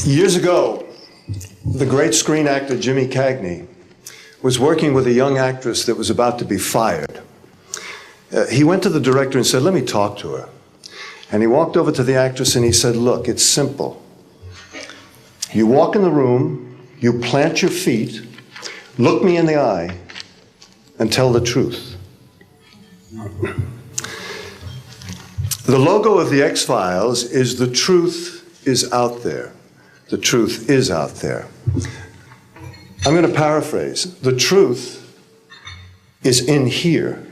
Years ago, the great screen actor Jimmy Cagney was working with a young actress that was about to be fired. He went to the director and said, "Let me talk to her." And he walked over to the actress and he said, "Look, it's simple. You walk in the room, you plant your feet, look me in the eye, and tell the truth." The logo of the X-Files is "The truth is out there." The truth is out there. I'm going to paraphrase. The truth is in here.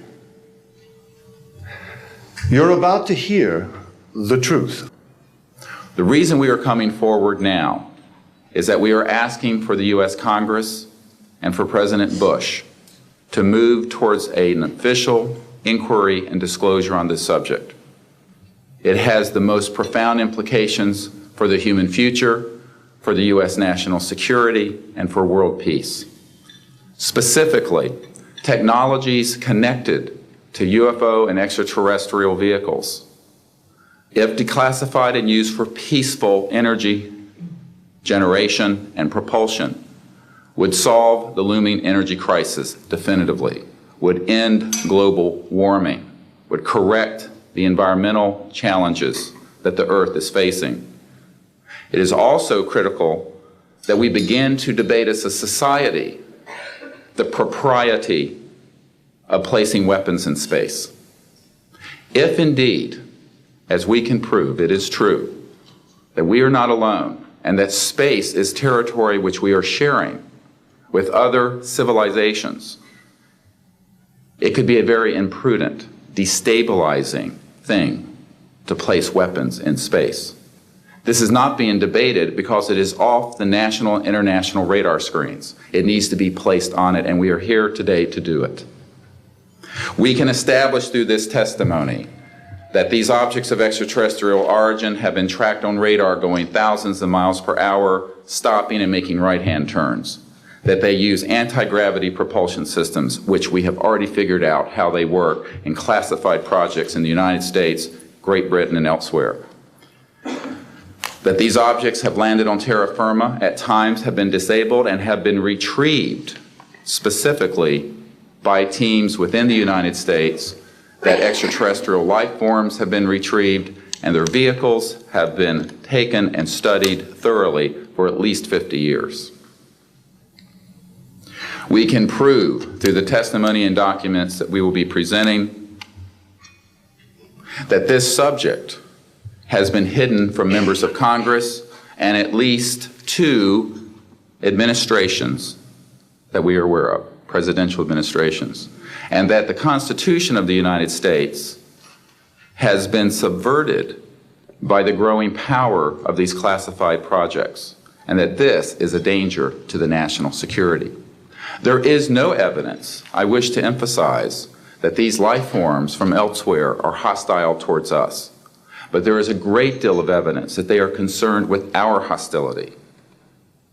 You're about to hear the truth. The reason we are coming forward now is that we are asking for the U.S. Congress and for President Bush to move towards an official inquiry and disclosure on this subject. It has the most profound implications for the human future, for the U.S. national security, and for world peace. Specifically, technologies connected to UFO and extraterrestrial vehicles, if declassified and used for peaceful energy generation and propulsion, would solve the looming energy crisis definitively, would end global warming, would correct the environmental challenges that the Earth is facing. It is also critical that we begin to debate as a society the propriety of placing weapons in space. If indeed, as we can prove, it is true that we are not alone and that space is territory which we are sharing with other civilizations, it could be a very imprudent, destabilizing thing to place weapons in space. This is not being debated because it is off the national and international radar screens. It needs to be placed on it, and we are here today to do it. We can establish through this testimony that these objects of extraterrestrial origin have been tracked on radar going thousands of miles per hour, stopping and making right-hand turns, that they use anti-gravity propulsion systems, which we have already figured out how they work in classified projects in the United States, Great Britain, and elsewhere. That these objects have landed on terra firma, at times have been disabled, and have been retrieved specifically by teams within the United States, that extraterrestrial life forms have been retrieved and their vehicles have been taken and studied thoroughly for at least 50 years. We can prove through the testimony and documents that we will be presenting that this subject has been hidden from members of Congress and at least 2 administrations that we are aware of, presidential administrations, and that the Constitution of the United States has been subverted by the growing power of these classified projects, and that this is a danger to the national security. There is no evidence, I wish to emphasize, that these life forms from elsewhere are hostile towards us, but there is a great deal of evidence that they are concerned with our hostility.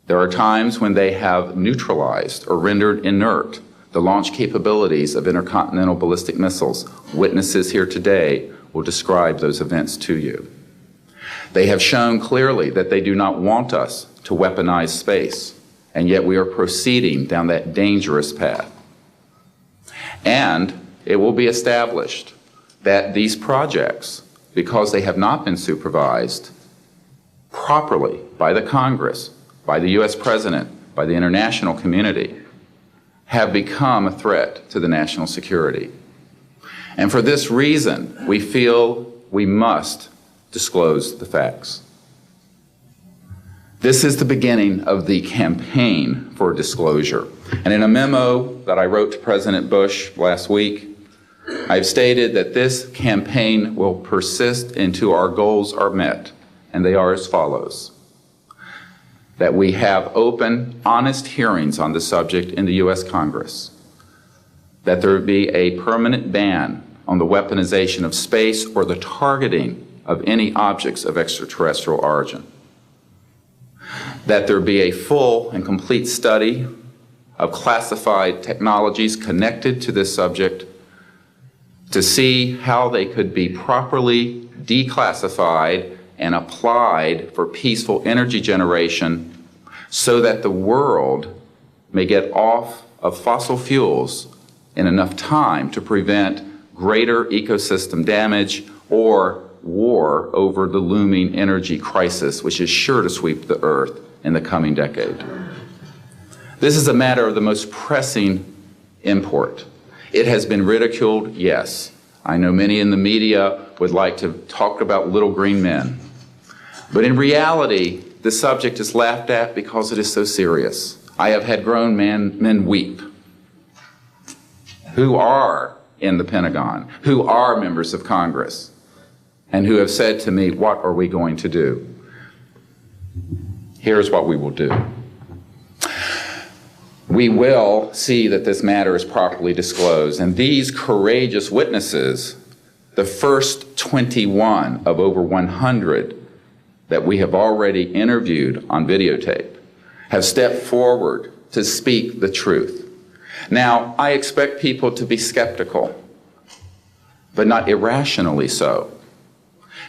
There are times when they have neutralized or rendered inert the launch capabilities of intercontinental ballistic missiles. Witnesses here today will describe those events to you. They have shown clearly that they do not want us to weaponize space, and yet we are proceeding down that dangerous path. And it will be established that these projects, because they have not been supervised properly by the Congress, by the U.S. President, by the international community, have become a threat to the national security. And for this reason, we feel we must disclose the facts. This is the beginning of the campaign for disclosure. And in a memo that I wrote to President Bush last week, I've stated that this campaign will persist until our goals are met, and they are as follows. That we have open, honest hearings on the subject in the U.S. Congress, that there be a permanent ban on the weaponization of space or the targeting of any objects of extraterrestrial origin, that there be a full and complete study of classified technologies connected to this subject to see how they could be properly declassified and applied for peaceful energy generation so that the world may get off of fossil fuels in enough time to prevent greater ecosystem damage or war over the looming energy crisis, which is sure to sweep the earth in the coming decade. This is a matter of the most pressing import. It has been ridiculed, yes. I know many in the media would like to talk about little green men. But in reality, the subject is laughed at because it is so serious. I have had grown men weep who are in the Pentagon, who are members of Congress, and who have said to me, what are we going to do? Here's what we will do. We will see that this matter is properly disclosed, and these courageous witnesses, the first 21 of over 100 that we have already interviewed on videotape, have stepped forward to speak the truth. Now, I expect people to be skeptical, but not irrationally so,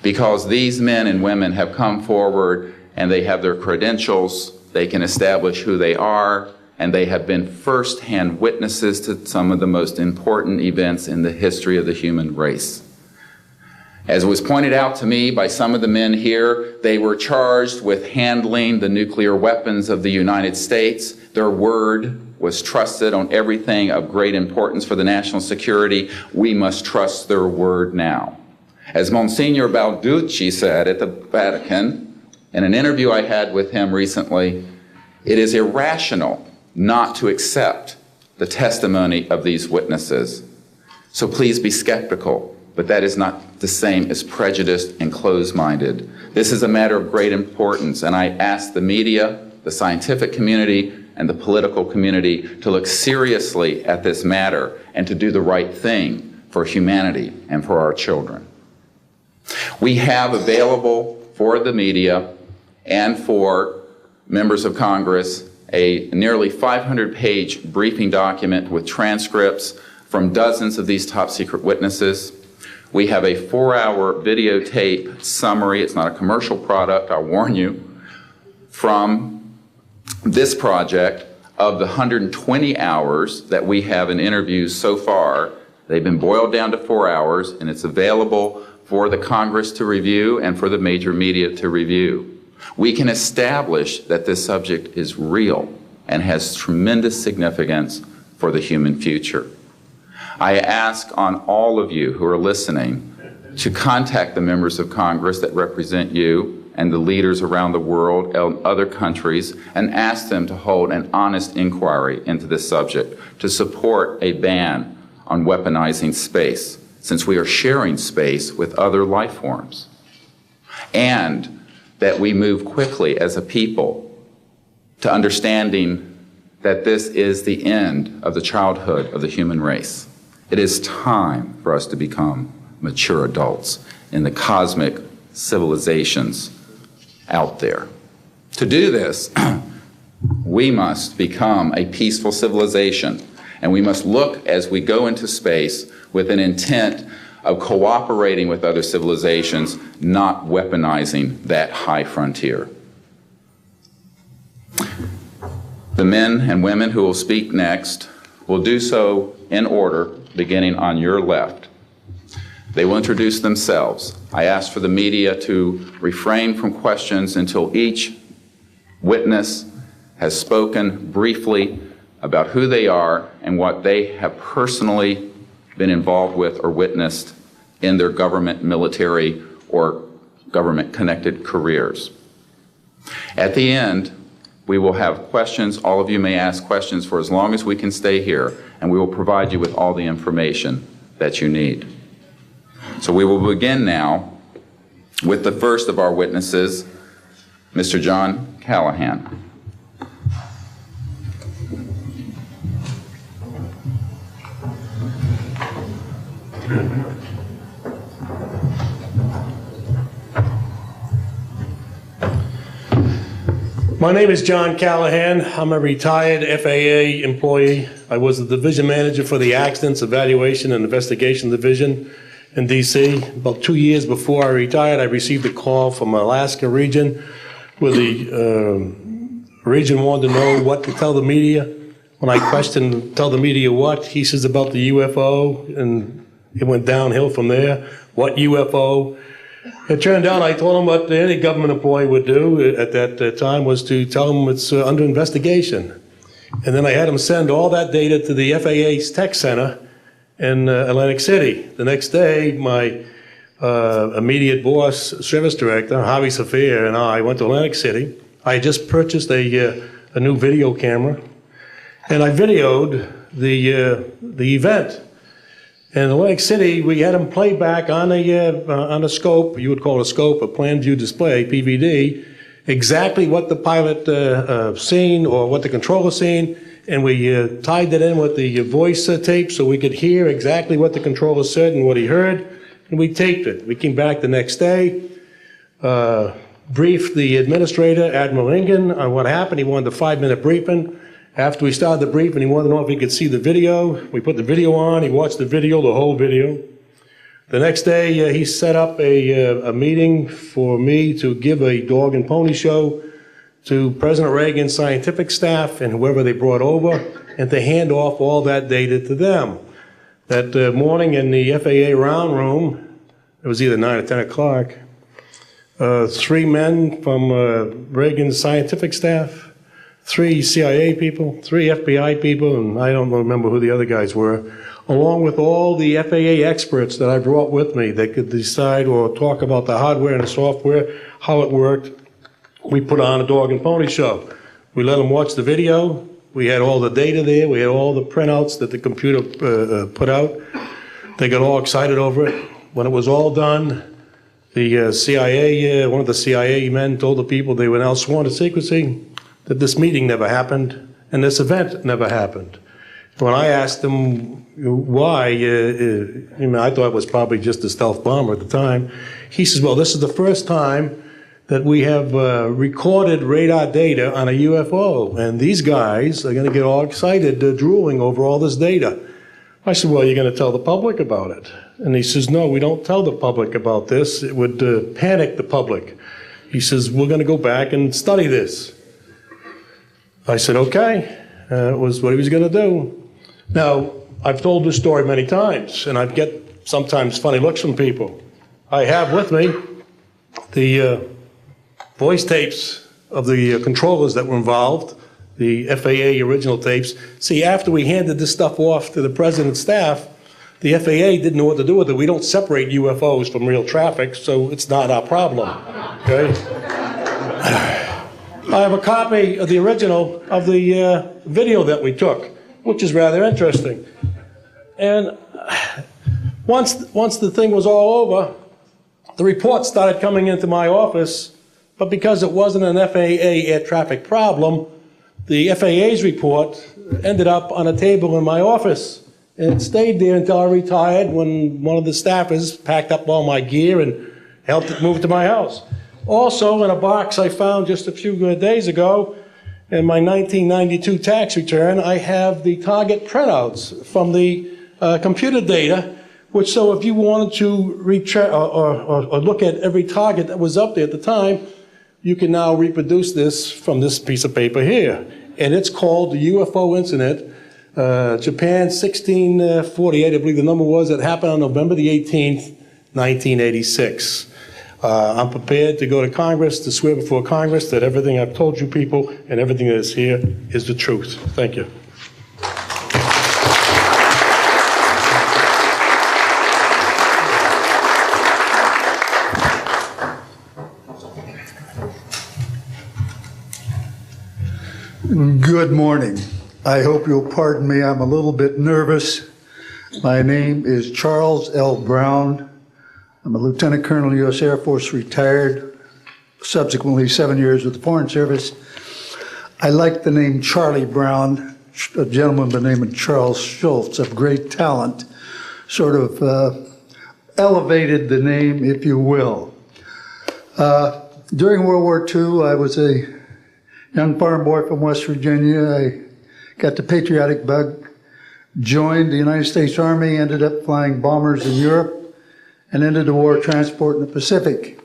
because these men and women have come forward and they have their credentials, they can establish who they are, and they have been first-hand witnesses to some of the most important events in the history of the human race. As was pointed out to me by some of the men here, they were charged with handling the nuclear weapons of the United States. Their word was trusted on everything of great importance for the national security. We must trust their word now. As Monsignor Balducci said at the Vatican, in an interview I had with him recently, it is irrational not to accept the testimony of these witnesses. So please be skeptical, but that is not the same as prejudiced and closed-minded. This is a matter of great importance, and I ask the media, the scientific community, and the political community to look seriously at this matter and to do the right thing for humanity and for our children. We have available for the media and for members of Congress a nearly 500-page briefing document with transcripts from dozens of these top-secret witnesses. We have a 4-hour videotape summary. It's not a commercial product, I'll warn you, from this project of the 120 hours that we have in interviews so far. They've been boiled down to 4 hours, and it's available for the Congress to review and for the major media to review. We can establish that this subject is real and has tremendous significance for the human future. I ask on all of you who are listening to contact the members of Congress that represent you and the leaders around the world and other countries and ask them to hold an honest inquiry into this subject to support a ban on weaponizing space, since we are sharing space with other life forms. And that we move quickly as a people to understanding that this is the end of the childhood of the human race. It is time for us to become mature adults in the cosmic civilizations out there. To do this, we must become a peaceful civilization, and we must look as we go into space with an intent of cooperating with other civilizations, not weaponizing that high frontier. The men and women who will speak next will do so in order, beginning on your left. They will introduce themselves. I ask for the media to refrain from questions until each witness has spoken briefly about who they are and what they have personally been involved with or witnessed in their government, military, or government-connected careers. At the end, we will have questions. All of you may ask questions for as long as we can stay here, and we will provide you with all the information that you need. So we will begin now with the first of our witnesses, Mr. John Callahan. My name is John Callahan. I'm a retired FAA employee. I was the division manager for the Accidents Evaluation and Investigation Division in D.C. About 2 years before I retired, I received a call from Alaska region where the region wanted to know what to tell the media. When I questioned, tell the media what, he says about the UFO, and it went downhill from there. What UFO? It turned out I told him what any government employee would do at that time was to tell him it's under investigation. And then I had him send all that data to the FAA's tech center in Atlantic City. The next day, my immediate boss, service director, Javi Safir, and I went to Atlantic City. I had just purchased a new video camera, and I videoed the event. In Atlantic City, we had them play back on a scope, you would call it a scope, a plan view display, PVD, exactly what the pilot seen or what the controller seen, and we tied that in with the voice tape so we could hear exactly what the controller said and what he heard, and we taped it. We came back the next day, briefed the administrator, Admiral Ingen, on what happened. He wanted a 5-minute briefing. After we started the briefing, he wanted to know if he could see the video. We put the video on. He watched the video, the whole video. The next day, he set up a meeting for me to give a dog and pony show to President Reagan's scientific staff and whoever they brought over, and to hand off all that data to them. That morning in the FAA round room, it was either 9 or 10 o'clock, 3 men from Reagan's scientific staff, 3 CIA people, 3 FBI people, and I don't remember who the other guys were, along with all the FAA experts that I brought with me that could decide or talk about the hardware and the software, how it worked. We put on a dog and pony show. We let them watch the video. We had all the data there. We had all the printouts that the computer put out. They got all excited over it. When it was all done, the CIA, one of the CIA men told the people they were now sworn to secrecy, that this meeting never happened and this event never happened. When I asked him why, I thought it was probably just a stealth bomber at the time, he says, well, this is the first time that we have recorded radar data on a UFO, and these guys are going to get all excited, drooling over all this data. I said, well, you're going to tell the public about it? And he says, no, we don't tell the public about this. It would panic the public. He says, we're going to go back and study this. I said, okay. It was what he was going to do. Now, I've told this story many times, and I get sometimes funny looks from people. I have with me the voice tapes of the controllers that were involved, the FAA original tapes. See, after we handed this stuff off to the president's staff, the FAA didn't know what to do with it. We don't separate UFOs from real traffic, so it's not our problem, okay? I have a copy of the original of the video that we took, which is rather interesting. And once the thing was all over, the reports started coming into my office, but because it wasn't an FAA air traffic problem, the FAA's report ended up on a table in my office. And it stayed there until I retired, when one of the staffers packed up all my gear and helped it move to my house. Also, in a box I found just a few days ago, in my 1992 tax return, I have the target printouts from the computer data, which, so if you wanted to or look at every target that was up there at the time, you can now reproduce this from this piece of paper here. And it's called the UFO incident, Japan 1648, I believe the number was, that happened on November the 18th, 1986. I'm prepared to go to Congress, to swear before Congress that everything I've told you people and everything that is here is the truth. Thank you. Good morning. I hope you'll pardon me. I'm a little bit nervous. My name is Charles L. Brown. I'm a Lieutenant Colonel, U.S. Air Force, retired, subsequently 7 years with the Foreign Service. I like the name Charlie Brown, a gentleman by the name of Charles Schultz, of great talent, sort of elevated the name, if you will. During World War II, I was a young farm boy from West Virginia. I got the patriotic bug, joined the United States Army, ended up flying bombers in Europe, and entered the war transport in the Pacific.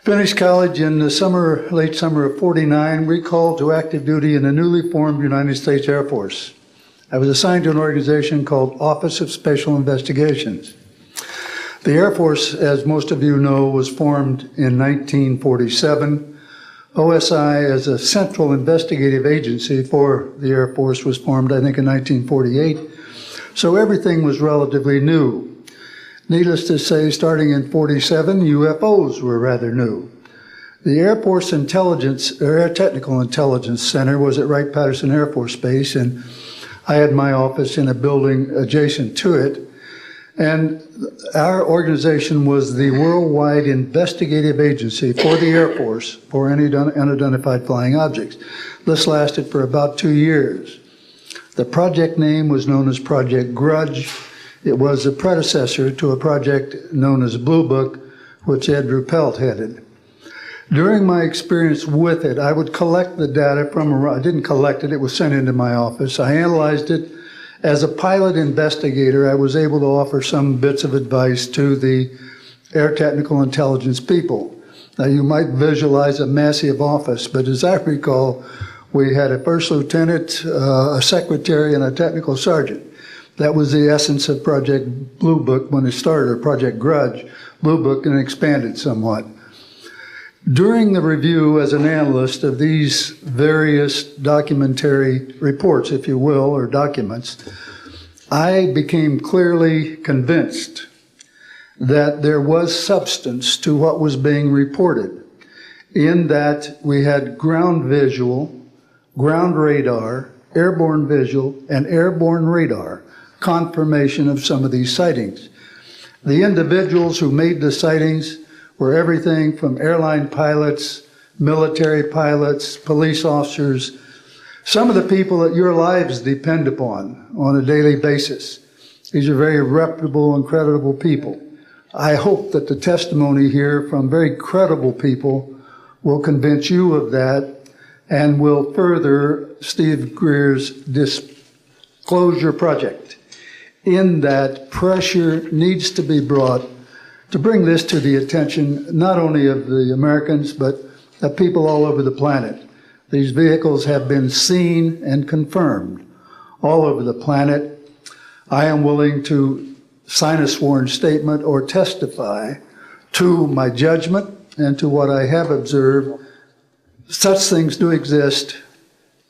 Finished college in the late summer of '49, recalled to active duty in the newly formed United States Air Force. I was assigned to an organization called Office of Special Investigations. The Air Force, as most of you know, was formed in 1947. OSI, as a central investigative agency for the Air Force, was formed, I think, in 1948. So everything was relatively new. Needless to say, starting in '47, UFOs were rather new. The Air Force Air Technical Intelligence Center was at Wright-Patterson Air Force Base, and I had my office in a building adjacent to it. And our organization was the worldwide investigative agency for the Air Force for any unidentified flying objects. This lasted for about 2 years. The project name was known as Project Grudge. It was a predecessor to a project known as Blue Book, which Ed Ruppelt headed. During my experience with it, I would collect the data I didn't collect it, it was sent into my office. I analyzed it. As a pilot investigator, I was able to offer some bits of advice to the air technical intelligence people. Now, you might visualize a massive office, but as I recall, we had a first lieutenant, a secretary, and a technical sergeant. That was the essence of Project Blue Book when it started, or Project Grudge, Blue Book, and expanded somewhat. During the review as an analyst of these various documentary reports, if you will, or documents, I became clearly convinced that there was substance to what was being reported, in that we had ground visual, ground radar, airborne visual, and airborne radar confirmation of some of these sightings. The individuals who made the sightings were everything from airline pilots, military pilots, police officers, some of the people that your lives depend upon on a daily basis. These are very reputable and credible people. I hope that the testimony here from very credible people will convince you of that and will further Steve Greer's disclosure project, in that pressure needs to be brought to bring this to the attention not only of the Americans, but of people all over the planet. These vehicles have been seen and confirmed all over the planet. I am willing to sign a sworn statement or testify to my judgment and to what I have observed. Such things do exist.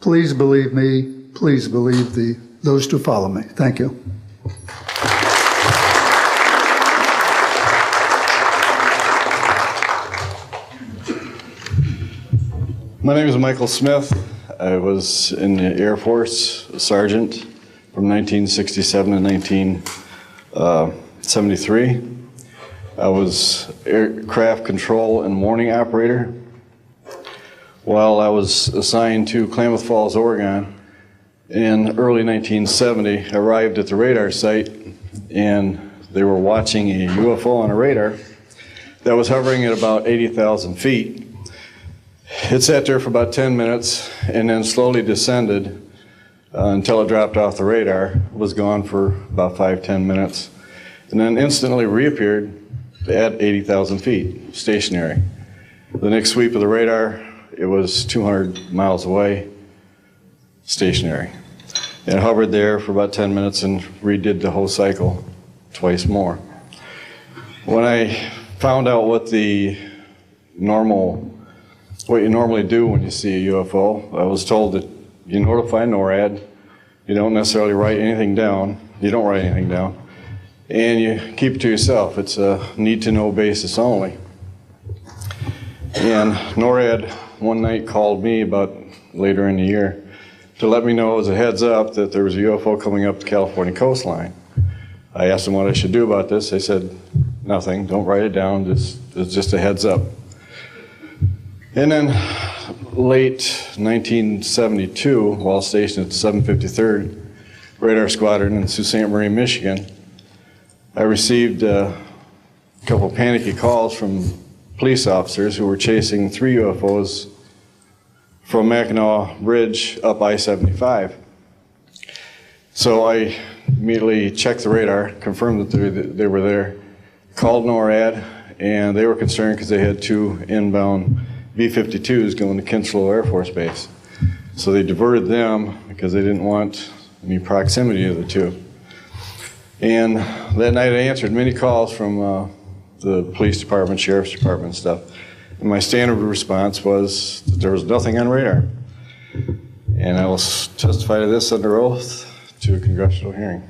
Please believe me. Please believe those who follow me. Thank you. My name is Michael Smith. I was in the Air Force, a sergeant from 1967 to 1973. I was aircraft control and warning operator. While I was assigned to Klamath Falls, Oregon, in early 1970, I arrived at the radar site and they were watching a UFO on a radar that was hovering at about 80,000 feet. It sat there for about 10 minutes and then slowly descended until it dropped off the radar. It was gone for about 5-10 minutes and then instantly reappeared at 80,000 feet, stationary. The next sweep of the radar, it was 200 miles away, stationary. It hovered there for about 10 minutes and redid the whole cycle twice more. When I found out what you normally do when you see a UFO, I was told that you notify NORAD, you don't necessarily write anything down, you don't write anything down, and you keep it to yourself. It's a need-to-know basis only. And NORAD one night called me about later in the year to let me know as a heads up that there was a UFO coming up the California coastline. I asked them what I should do about this. They said, nothing, don't write it down, it's just a heads up. And then late 1972, while stationed at the 753rd Radar Squadron in Sault Ste. Marie, Michigan, I received a couple panicky calls from police officers who were chasing 3 UFOs from Mackinac Bridge up I-75. So I immediately checked the radar, confirmed that they were there, called NORAD, and they were concerned because they had 2 inbound B-52s going to Kinslow Air Force Base. So they diverted them because they didn't want any proximity of the 2. And that night I answered many calls from the police department, sheriff's department and stuff. And my standard response was that there was nothing on radar. And I will testify to this under oath to a congressional hearing.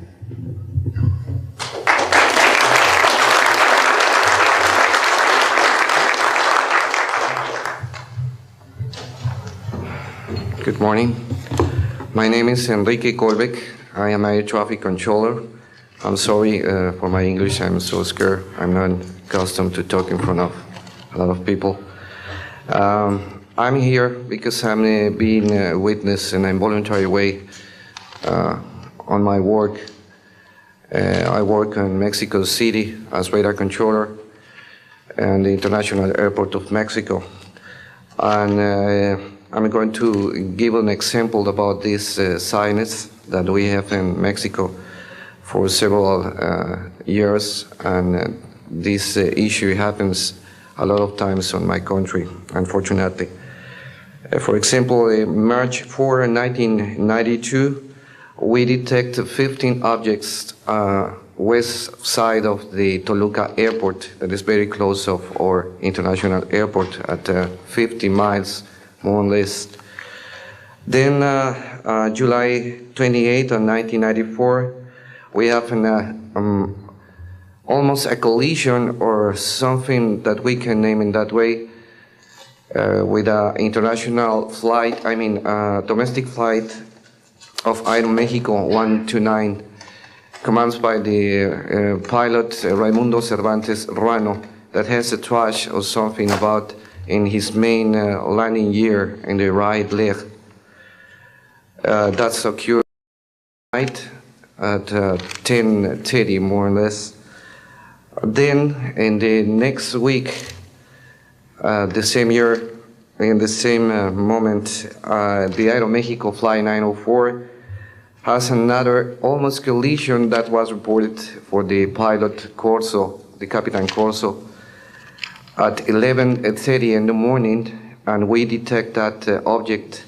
Good morning. My name is Enrique Colbeck. I am a air traffic controller. I'm sorry for my English. I'm so scared. I'm not accustomed to talk in front of a lot of people. I'm here because I'm being a witness in a voluntary way on my work. I work in Mexico City as radar controller and the International Airport of Mexico. And I'm going to give an example about this science that we have in Mexico for several years, and this issue happens a lot of times on my country, unfortunately. For example, March 4, 1992, we detected 15 objects west side of the Toluca Airport, that is very close of our international airport at 50 miles, more or less. Then July 28 of 1994, we have almost a collision or something that we can name in that way with an international flight, domestic flight of Aeromexico 129, commanded by the pilot Raimundo Cervantes Ruano, that has a trash or something about in his main landing gear in the right leg. That's occurred at 10:30, more or less. Then, in the next week, the same year, in the same moment, the Aeromexico Flight 904 has another almost collision that was reported for the pilot Corso, the Capitan Corso, at 11:30 in the morning, and we detect that object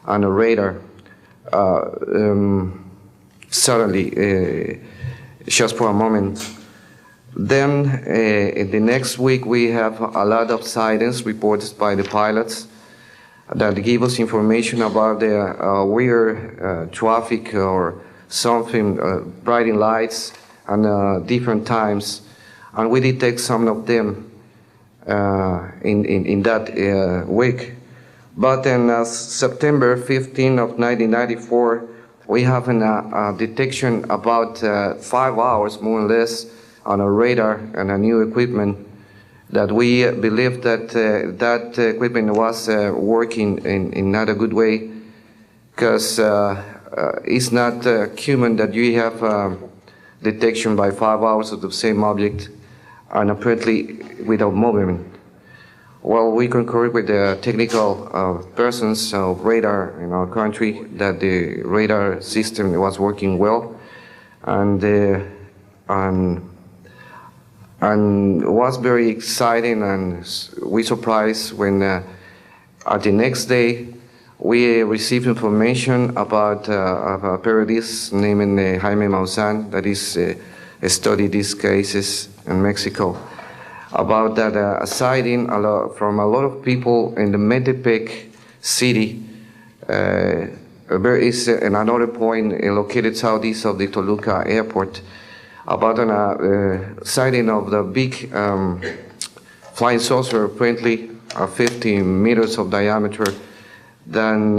on a radar. Suddenly, just for a moment. Then, in the next week, we have a lot of sightings reported by the pilots that give us information about the weird traffic or something, bright lights, and different times, and we detect some of them in that week. But in September 15 of 1994, we have a detection about 5 hours, more or less, on a radar and a new equipment that we believe that that equipment was working in not a good way, because it's not human that you have detection by 5 hours of the same object and apparently without movement. Well, we concur with the technical persons of radar in our country that the radar system was working well, and was very exciting, and we surprised when at the next day we received information about a periodist named Jaime Maussan that is studied these cases in Mexico, about that a sighting from a lot of people in the Metepec city. There is another point located southeast of the Toluca Airport, about a sighting of the big flying saucer, apparently 50 meters of diameter, then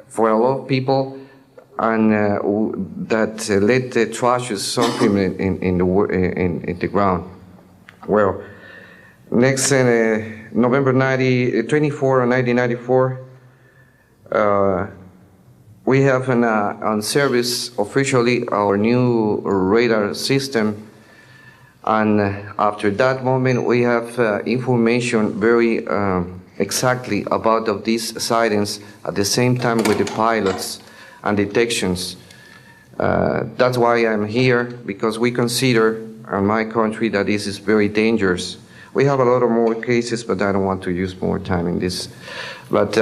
for a lot of people, and that led the trashes something in the ground. Well, next, November 24, 1994, we have on service officially our new radar system, and after that moment we have information very exactly about of these sightings at the same time with the pilots and detections. That's why I'm here, because we consider in my country that this is very dangerous. We have a lot of more cases, but I don't want to use more time in this. But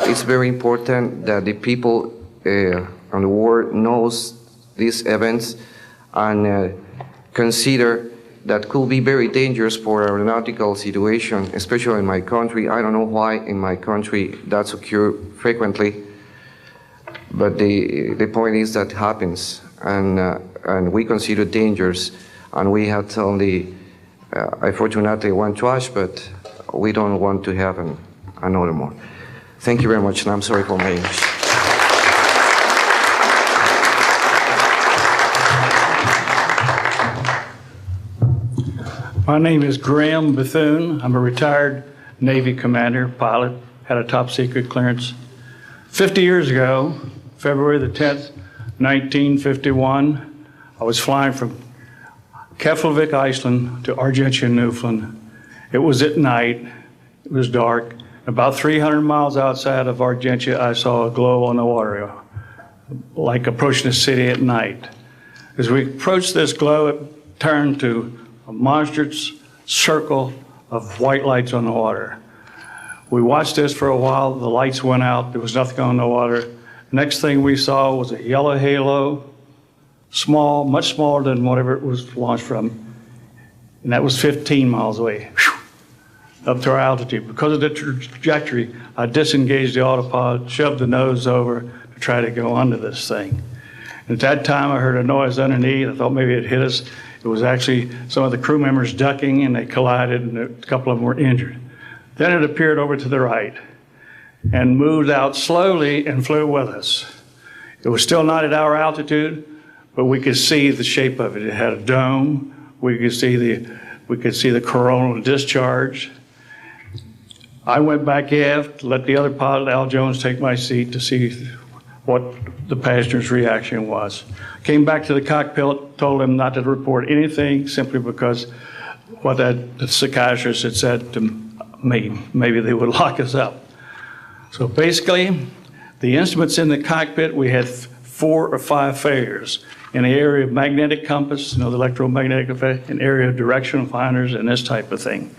it's very important that the people on the world knows these events and consider that could be very dangerous for aeronautical situation, especially in my country. I don't know why in my country that's occur frequently, but the point is that happens, and we consider dangerous, and we had only, unfortunately, one crash, but we don't want to have another more. Thank you very much, and I'm sorry for my English. My name is Graham Bethune. I'm a retired Navy commander, pilot, had a top secret clearance. 50 years ago, February the 10th, 1951, I was flying from Keflavik, Iceland to Argentia, Newfoundland. It was at night, it was dark. About 300 miles outside of Argentia, I saw a glow on the water, like approaching the city at night. As we approached this glow, it turned to a monstrous circle of white lights on the water. We watched this for a while. The lights went out. There was nothing on the water. Next thing we saw was a yellow halo, small, much smaller than whatever it was launched from. And that was 15 miles away, up to our altitude. Because of the trajectory, I disengaged the autopilot, shoved the nose over to try to go under this thing. At that time, I heard a noise underneath. I thought maybe it hit us. It was actually some of the crew members ducking, and they collided, and a couple of them were injured. Then it appeared over to the right and moved out slowly and flew with us. It was still not at our altitude, but we could see the shape of it. It had a dome. We could see the coronal discharge. I went back aft, let the other pilot, Al Jones, take my seat to see what the passenger's reaction was. Came back to the cockpit, told him not to report anything simply because what the psychiatrist had said to me, maybe they would lock us up. So basically, the instruments in the cockpit, we had 4 or 5 failures. In the area of magnetic compass, the electromagnetic effect, an area of directional finders, and this type of thing.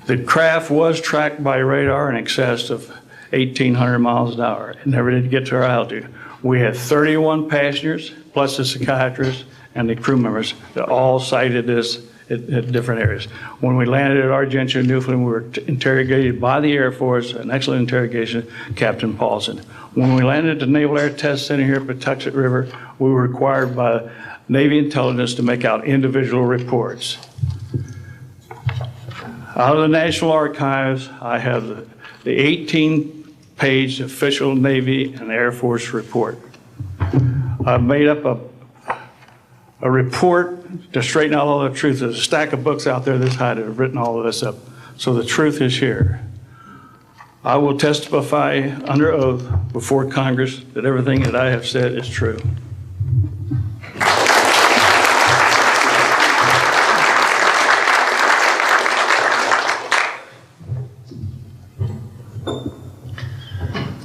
The craft was tracked by radar in excess of 1,800 miles an hour. It never did get to our altitude. We had 31 passengers, plus the psychiatrist and the crew members that all cited this at different areas. When we landed at Argentia, Newfoundland, we were interrogated by the Air Force, an excellent interrogation, Captain Paulson. When we landed at the Naval Air Test Center here at Patuxent River, we were required by Navy intelligence to make out individual reports. Out of the National Archives, I have the 18-page official Navy and Air Force report. I've made up a report to straighten out all the truth. There's a stack of books out there this high that have written all of this up. So the truth is here. I will testify under oath before Congress that everything that I have said is true.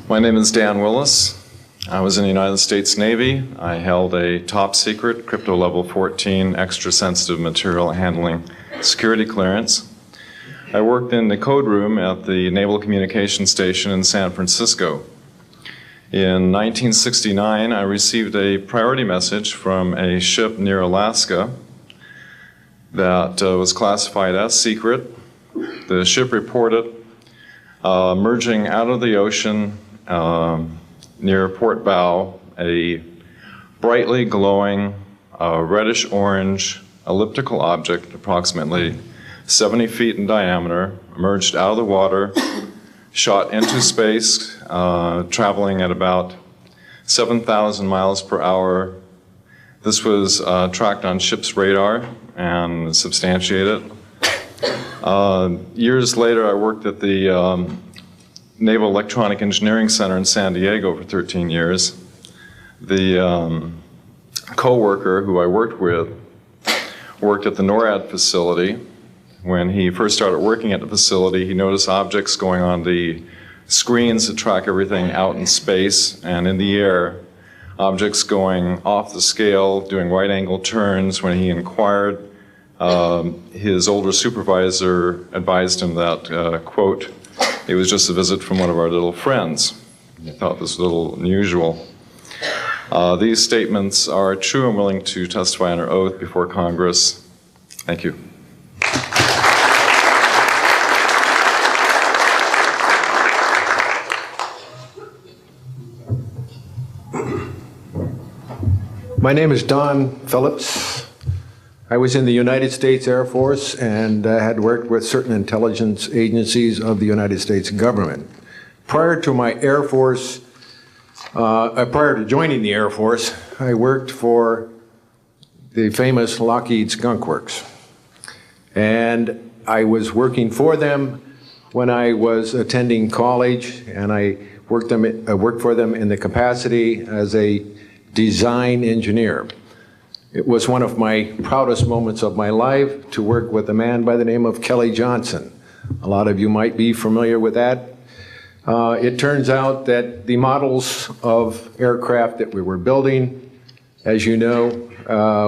My name is Dan Willis. I was in the United States Navy. I held a top secret crypto level 14 extra sensitive material handling security clearance. I worked in the code room at the Naval Communications Station in San Francisco. In 1969, I received a priority message from a ship near Alaska that was classified as secret. The ship reported emerging out of the ocean near port bow, a brightly glowing reddish-orange elliptical object, approximately 70 feet in diameter, emerged out of the water, shot into space, traveling at about 7,000 miles per hour. This was tracked on ship's radar and substantiated. Years later, I worked at the Naval Electronic Engineering Center in San Diego for 13 years. The co-worker who I worked with worked at the NORAD facility. When he first started working at the facility, he noticed objects going on the screens that track everything out in space and in the air objects going off the scale, doing right-angle turns. When he inquired, his older supervisor advised him that, quote, it was just a visit from one of our little friends. He thought this was a little unusual. These statements are true. I'm willing to testify under oath before Congress. Thank you. My name is Don Phillips. I was in the United States Air Force and had worked with certain intelligence agencies of the United States government. Prior to my Air Force, prior to joining the Air Force, I worked for the famous Lockheed Skunk Works. And I was working for them when I was attending college, and I worked for them in the capacity as a design engineer. It was one of my proudest moments of my life to work with a man by the name of Kelly Johnson. A lot of you might be familiar with that. It turns out that the models of aircraft that we were building, as you know,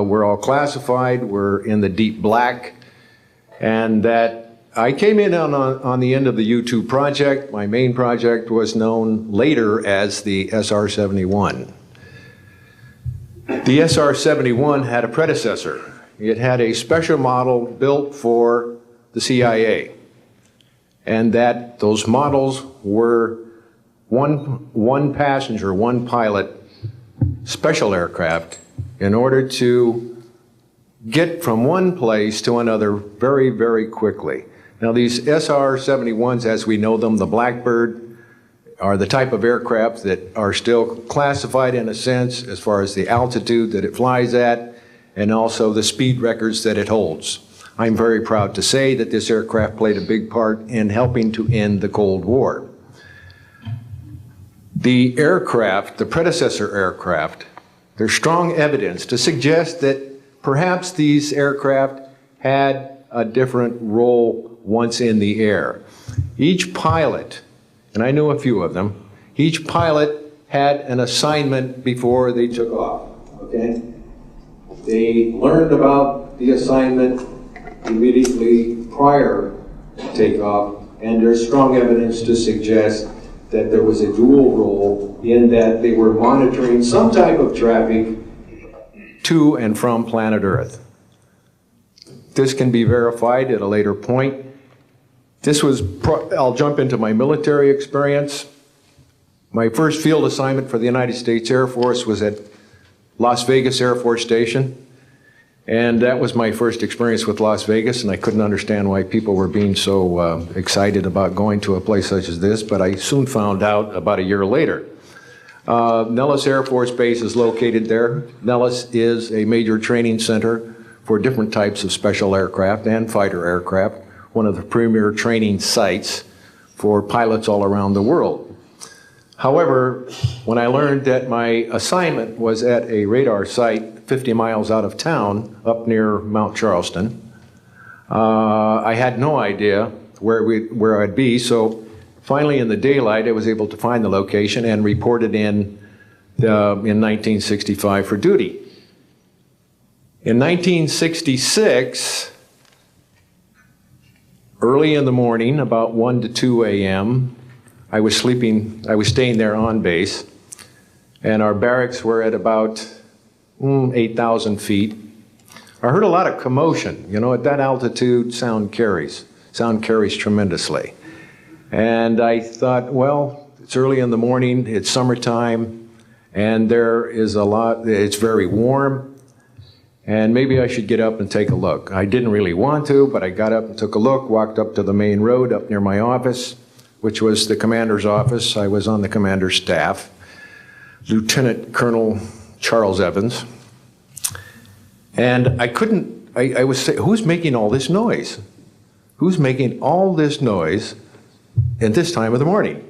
were all classified, were in the deep black, and that I came in on the end of the U-2 project. My main project was known later as the SR-71. The SR-71 had a predecessor. It had a special model built for the CIA, and that those models were one passenger, one pilot special aircraft in order to get from one place to another very, very quickly. Now these SR-71s, as we know them, the Blackbird, are the type of aircraft that are still classified in a sense as far as the altitude that it flies at and also the speed records that it holds. I'm very proud to say that this aircraft played a big part in helping to end the Cold War. The aircraft, the predecessor aircraft, there's strong evidence to suggest that perhaps these aircraft had a different role once in the air. Each pilot, and I knew a few of them, each pilot had an assignment before they took off, okay? They learned about the assignment immediately prior to takeoff, and there's strong evidence to suggest that there was a dual role in that they were monitoring some type of traffic to and from planet Earth. This can be verified at a later point. This was, I'll jump into my military experience. My first field assignment for the United States Air Force was at Las Vegas Air Force Station. And that was my first experience with Las Vegas, and I couldn't understand why people were being so excited about going to a place such as this, but I soon found out about a year later. Nellis Air Force Base is located there. Nellis is a major training center for different types of special aircraft and fighter aircraft, one of the premier training sites for pilots all around the world. However, when I learned that my assignment was at a radar site 50 miles out of town, up near Mount Charleston, I had no idea where I'd be, so finally in the daylight I was able to find the location and reported in 1965 for duty. In 1966, early in the morning, about 1 to 2 a.m., I was staying there on base, and our barracks were at about 8,000 feet. I heard a lot of commotion. You know, at that altitude, sound carries tremendously. And I thought, well, it's early in the morning, it's summertime, and there is it's very warm, and maybe I should get up and take a look. I didn't really want to, but I got up and took a look, walked up to the main road up near my office, which was the commander's office. I was on the commander's staff, Lieutenant Colonel Charles Evans. And I was saying, who's making all this noise? Who's making all this noise at this time of the morning?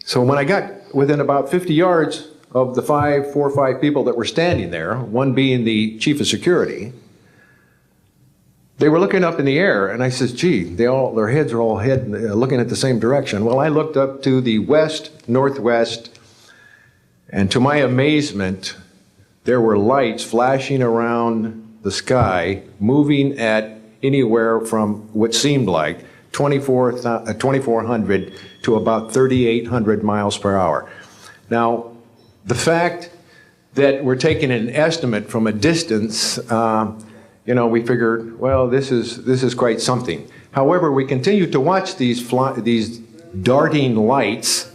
So when I got within about 50 yards of the 4 or 5 people that were standing there, one being the chief of security, they were looking up in the air, and I says, gee, their heads are all looking at the same direction. Well, I looked up to the west, northwest, And to my amazement, there were lights flashing around the sky, moving at anywhere from what seemed like 2,400 to about 3,800 miles per hour. Now, the fact that we're taking an estimate from a distance, you know, we figured, well, this is quite something. However, we continued to watch these darting lights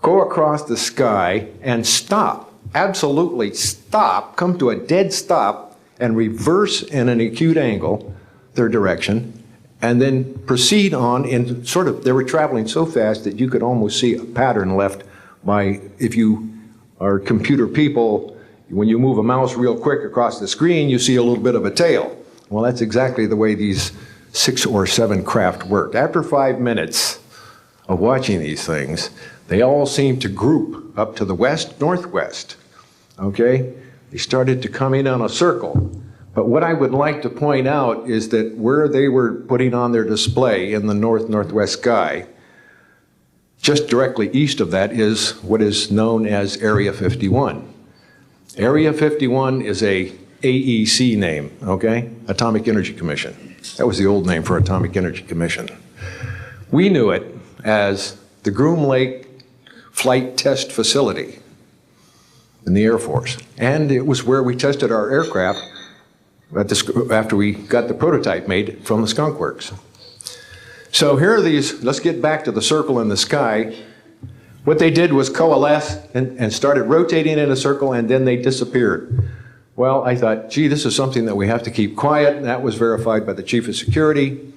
go across the sky and stop, absolutely stop, come to a dead stop, and reverse in an acute angle their direction, and then proceed on in sort of, they were traveling so fast that you could almost see a pattern left by, if you are computer people, when you move a mouse real quick across the screen, you see a little bit of a tail. Well, that's exactly the way these 6 or 7 craft worked. After 5 minutes of watching these things, they all seemed to group up to the west, northwest, okay? They started to come in on a circle. But what I would like to point out is that where they were putting on their display in the north-northwest sky, just directly east of that is what is known as Area 51. Area 51 is a AEC name, okay? Atomic Energy Commission. That was the old name for Atomic Energy Commission. We knew it as the Groom Lake Flight Test Facility in the Air Force. And it was where we tested our aircraft after we got the prototype made from the Skunk Works. So here are these, let's get back to the circle in the sky. What they did was coalesce and started rotating in a circle, and then they disappeared. Well, I thought, gee, this is something that we have to keep quiet, and that was verified by the Chief of Security.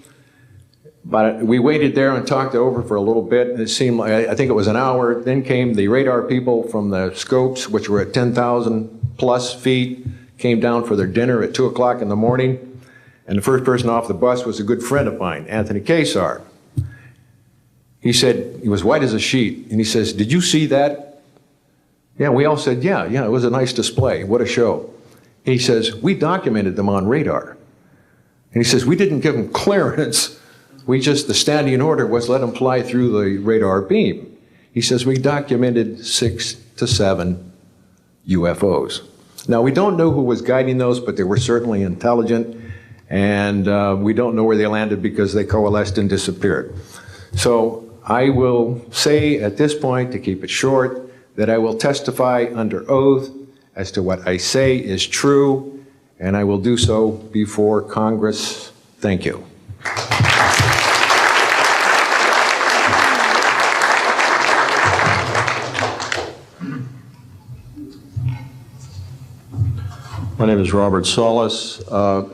But we waited there and talked it over for a little bit, and it seemed like, I think it was an hour. Then came the radar people from the scopes, which were at 10,000 plus feet, came down for their dinner at 2 o'clock in the morning. And the first person off the bus was a good friend of mine, Anthony Kesar. He said, he was white as a sheet, and he says, did you see that? Yeah, we all said, yeah, it was a nice display. What a show. He says, we documented them on radar. And he says, we didn't give them clearance. We just, the standing order was let them fly through the radar beam. He says, we documented 6 to 7 UFOs. Now, we don't know who was guiding those, but they were certainly intelligent. And we don't know where they landed because they coalesced and disappeared. So I will say at this point, to keep it short, that I will testify under oath as to what I say is true, and I will do so before Congress. Thank you. My name is Robert Solis.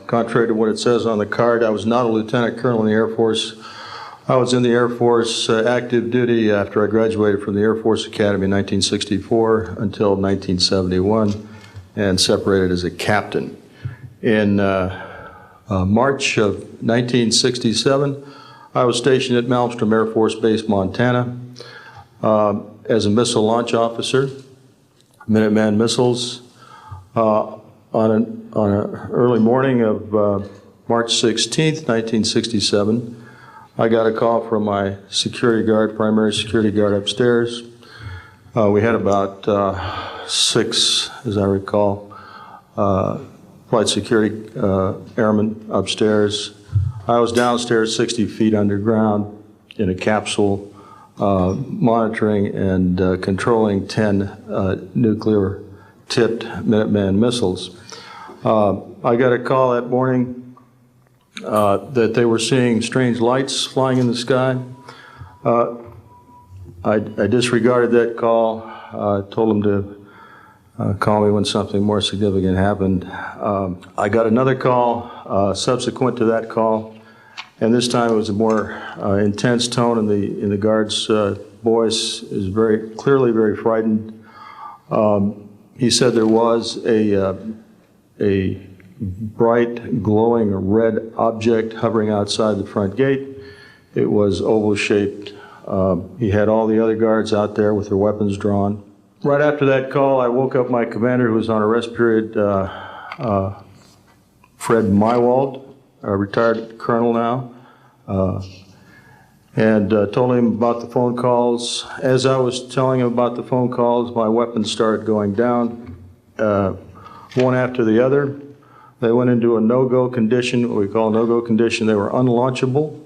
Contrary to what it says on the card, I was not a lieutenant colonel in the Air Force. I was in the Air Force active duty after I graduated from the Air Force Academy in 1964 until 1971 and separated as a captain. In March of 1967, I was stationed at Malmstrom Air Force Base, Montana, as a missile launch officer, Minuteman missiles. On an early morning of March 16th, 1967, I got a call from my security guard, primary security guard upstairs. We had about 6, as I recall, flight security airmen upstairs. I was downstairs 60 feet underground in a capsule monitoring and controlling 10 nuclear-tipped Minuteman missiles. I got a call that morning that they were seeing strange lights flying in the sky. I disregarded that call, told them to call me when something more significant happened. I got another call subsequent to that call, and this time it was a more intense tone in the guard's voice. It was very clearly very frightened. He said there was a bright, glowing red object hovering outside the front gate. It was oval-shaped. He had all the other guards out there with their weapons drawn. Right after that call, I woke up my commander, who was on a rest period, Fred Mywald, a retired colonel now. and told him about the phone calls. As I was telling him about the phone calls, my weapons started going down, one after the other. They went into a no-go condition, what we call a no-go condition. They were unlaunchable.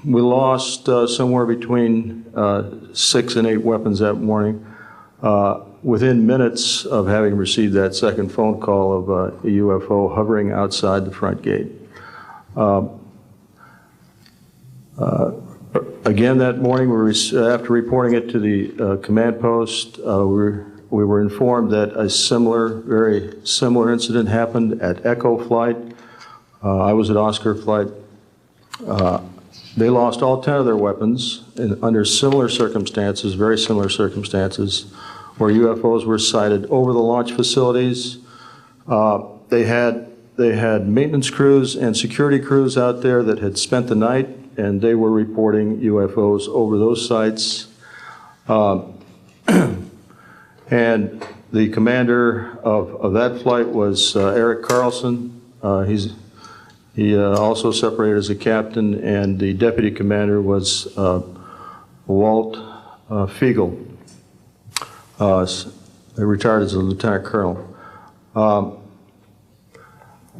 We lost somewhere between 6 and 8 weapons that morning within minutes of having received that second phone call of a UFO hovering outside the front gate. Again, that morning, after reporting it to the command post, we were informed that a very similar incident happened at Echo Flight. I was at Oscar Flight. They lost all 10 of their weapons under similar circumstances, very similar circumstances, where UFOs were sighted over the launch facilities. They had maintenance crews and security crews out there that had spent the night, and they were reporting UFOs over those sites. And the commander of that flight was Eric Carlson. He also separated as a captain, and the deputy commander was Walt Fiegel. They retired as a lieutenant colonel.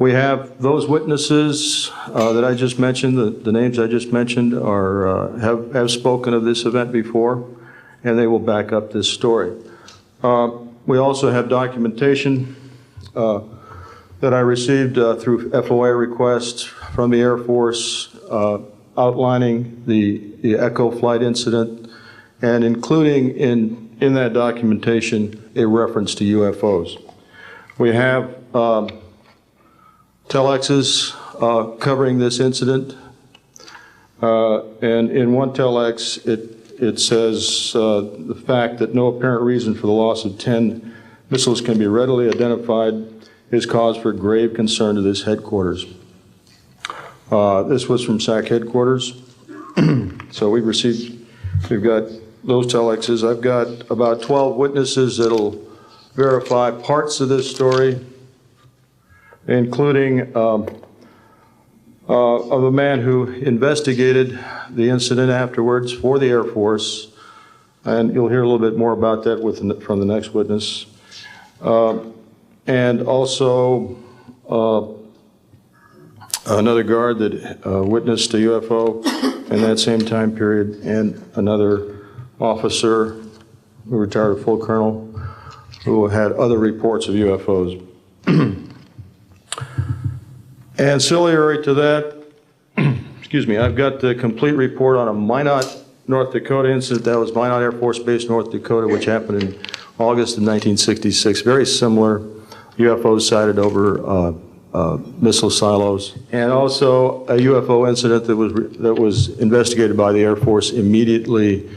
We have those witnesses that I just mentioned, the names I just mentioned, have spoken of this event before, and they will back up this story. We also have documentation that I received through FOA requests from the Air Force outlining the Echo Flight incident and including in that documentation a reference to UFOs. We have telexes covering this incident, and in one telex it says the fact that no apparent reason for the loss of 10 missiles can be readily identified is cause for grave concern to this headquarters. This was from SAC headquarters. So we've got those telexes. I've got about 12 witnesses that'll verify parts of this story, including of a man who investigated the incident afterwards for the Air Force, and you'll hear a little bit more about that from the next witness. And also another guard that witnessed a UFO in that same time period, and another officer who retired a full colonel who had other reports of UFOs. Ancillary to that, excuse me, I've got the complete report on a Minot, North Dakota incident. That was Minot Air Force Base, North Dakota, which happened in August of 1966. Very similar UFOs sighted over missile silos, and also a UFO incident that was investigated by the Air Force immediately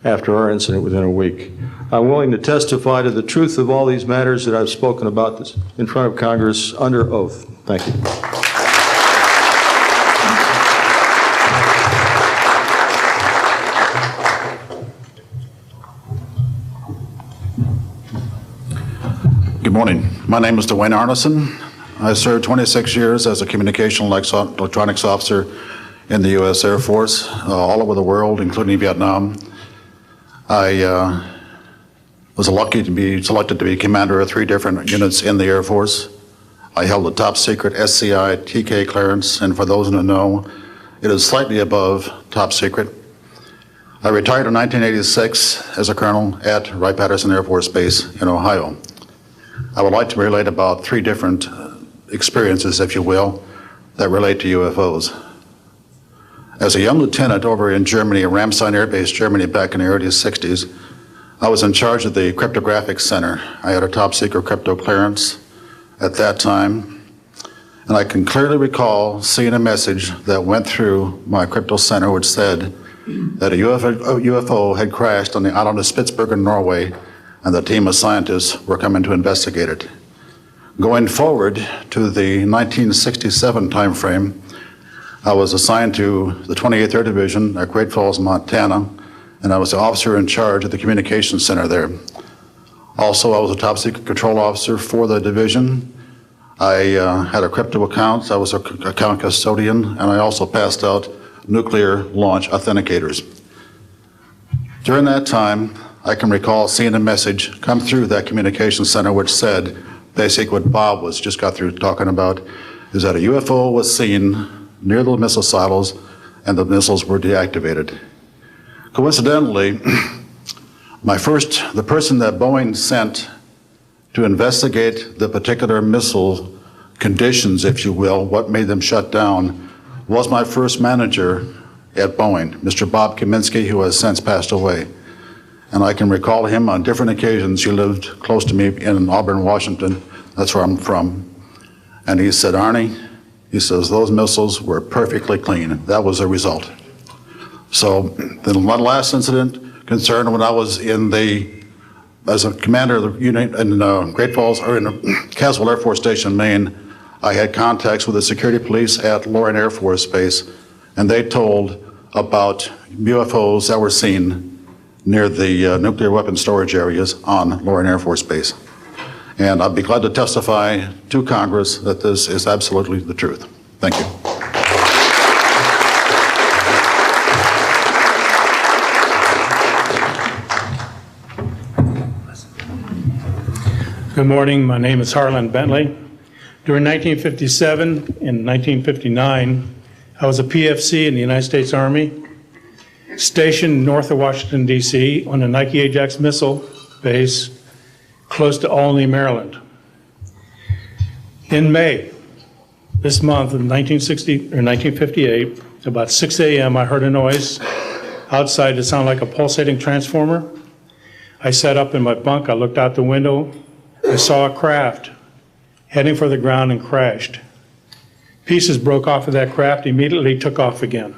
after our incident within a week. I'm willing to testify to the truth of all these matters that I've spoken about this in front of Congress under oath. Thank you. Good morning. My name is Dwayne Arneson. I served 26 years as a communication electronics officer in the U.S. Air Force, all over the world, including Vietnam. I was lucky to be selected to be commander of 3 different units in the Air Force. I held a top secret SCI TK clearance, and for those who know, it is slightly above top secret. I retired in 1986 as a colonel at Wright-Patterson Air Force Base in Ohio. I would like to relate about 3 different experiences, if you will, that relate to UFOs. As a young lieutenant over in Germany, at Ramstein Air Base, Germany, back in the early 60s, I was in charge of the cryptographic center. I had a top secret crypto clearance at that time, and I can clearly recall seeing a message that went through my crypto center which said that a UFO had crashed on the island of Spitsbergen, Norway, and the team of scientists were coming to investigate it. Going forward to the 1967 timeframe, I was assigned to the 28th Air Division at Great Falls, Montana, and I was the officer in charge of the communications center there. Also, I was a top secret control officer for the division. I had a crypto account. I was an account custodian, and I also passed out nuclear launch authenticators. During that time, I can recall seeing a message come through that communication center which said, basically what Bob was just got through talking about, is that a UFO was seen near the missile silos and the missiles were deactivated. Coincidentally, the person that Boeing sent to investigate the particular missile conditions, if you will, what made them shut down, was my first manager at Boeing, Mr. Bob Kaminsky, who has since passed away. And I can recall him on different occasions. He lived close to me in Auburn, Washington. That's where I'm from. And he said, Arnie, he says, those missiles were perfectly clean. That was the result. So the last incident concerned when I was as a commander of the unit in Great Falls, or in Caswell Air Force Station, Maine, I had contacts with the security police at Loring Air Force Base, and they told about UFOs that were seen near the nuclear weapon storage areas on Loring Air Force Base. And I'd be glad to testify to Congress that this is absolutely the truth. Thank you. Good morning. My name is Harlan Bentley. During 1957 and 1959, I was a PFC in the United States Army, stationed north of Washington, D.C. on the Nike Ajax missile base close to Olney, Maryland. In May, this month of 1958, about 6 a.m., I heard a noise outside that sounded like a pulsating transformer. I sat up in my bunk, I looked out the window, I saw a craft heading for the ground and crashed. Pieces broke off of that craft, immediately took off again.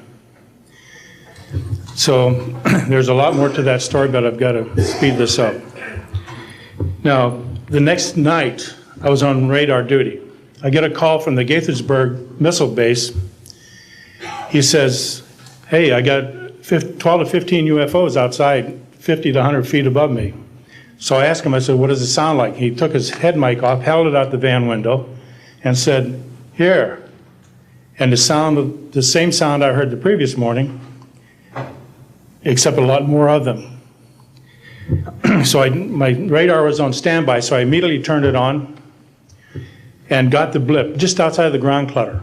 So there's a lot more to that story, but I've got to speed this up. Now, the next night, I was on radar duty. I get a call from the Gaithersburg missile base. He says, hey, I got 12 to 15 UFOs outside, 50 to 100 feet above me. So I asked him, I said, what does it sound like? He took his head mic off, held it out the van window, and said, here. And the same sound I heard the previous morning, except a lot more of them. So my radar was on standby, so I immediately turned it on and got the blip just outside of the ground clutter.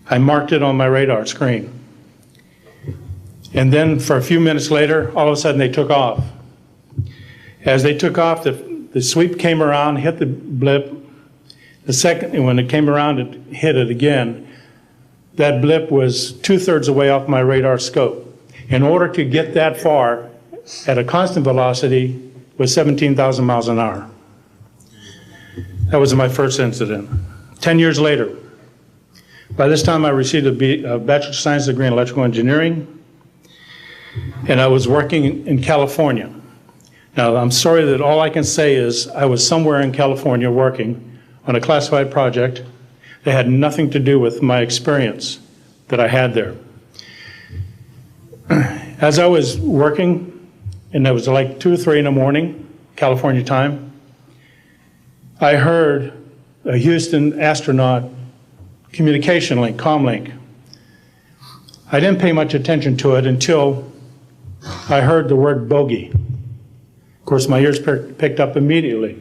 I marked it on my radar screen. And then for a few minutes later, all of a sudden they took off. As they took off, the sweep came around, hit the blip. The second, and when it came around, it hit it again. That blip was 2/3 away off my radar scope. In order to get that far at a constant velocity was 17,000 miles an hour. That was my first incident. 10 years later, by this time I received a Bachelor of Science degree in electrical engineering, and I was working in California. Now, I'm sorry that all I can say is I was somewhere in California working on a classified project that had nothing to do with my experience that I had there. As I was working, and it was like 2 or 3 in the morning, California time, I heard a Houston astronaut communication link, comlink. I didn't pay much attention to it until I heard the word bogey. Of course, my ears picked up immediately.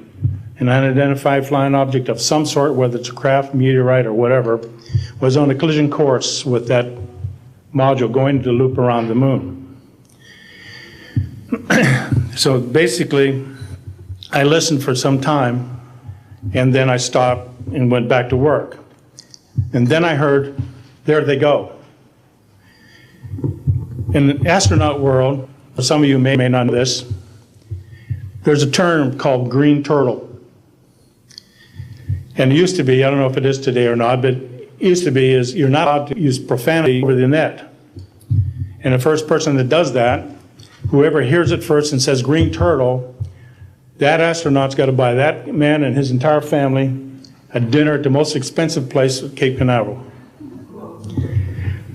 An unidentified flying object of some sort, whether it's a craft, meteorite, or whatever, was on a collision course with that module going to loop around the moon. So basically, I listened for some time, and then I stopped and went back to work. And then I heard, there they go. In the astronaut world, some of you may not know this, there's a term called green turtle. And it used to be, I don't know if it is today or not, but it used to be is you're not allowed to use profanity over the net. And the first person that does that, whoever hears it first and says green turtle, that astronaut's got to buy that man and his entire family a dinner at the most expensive place at Cape Canaveral.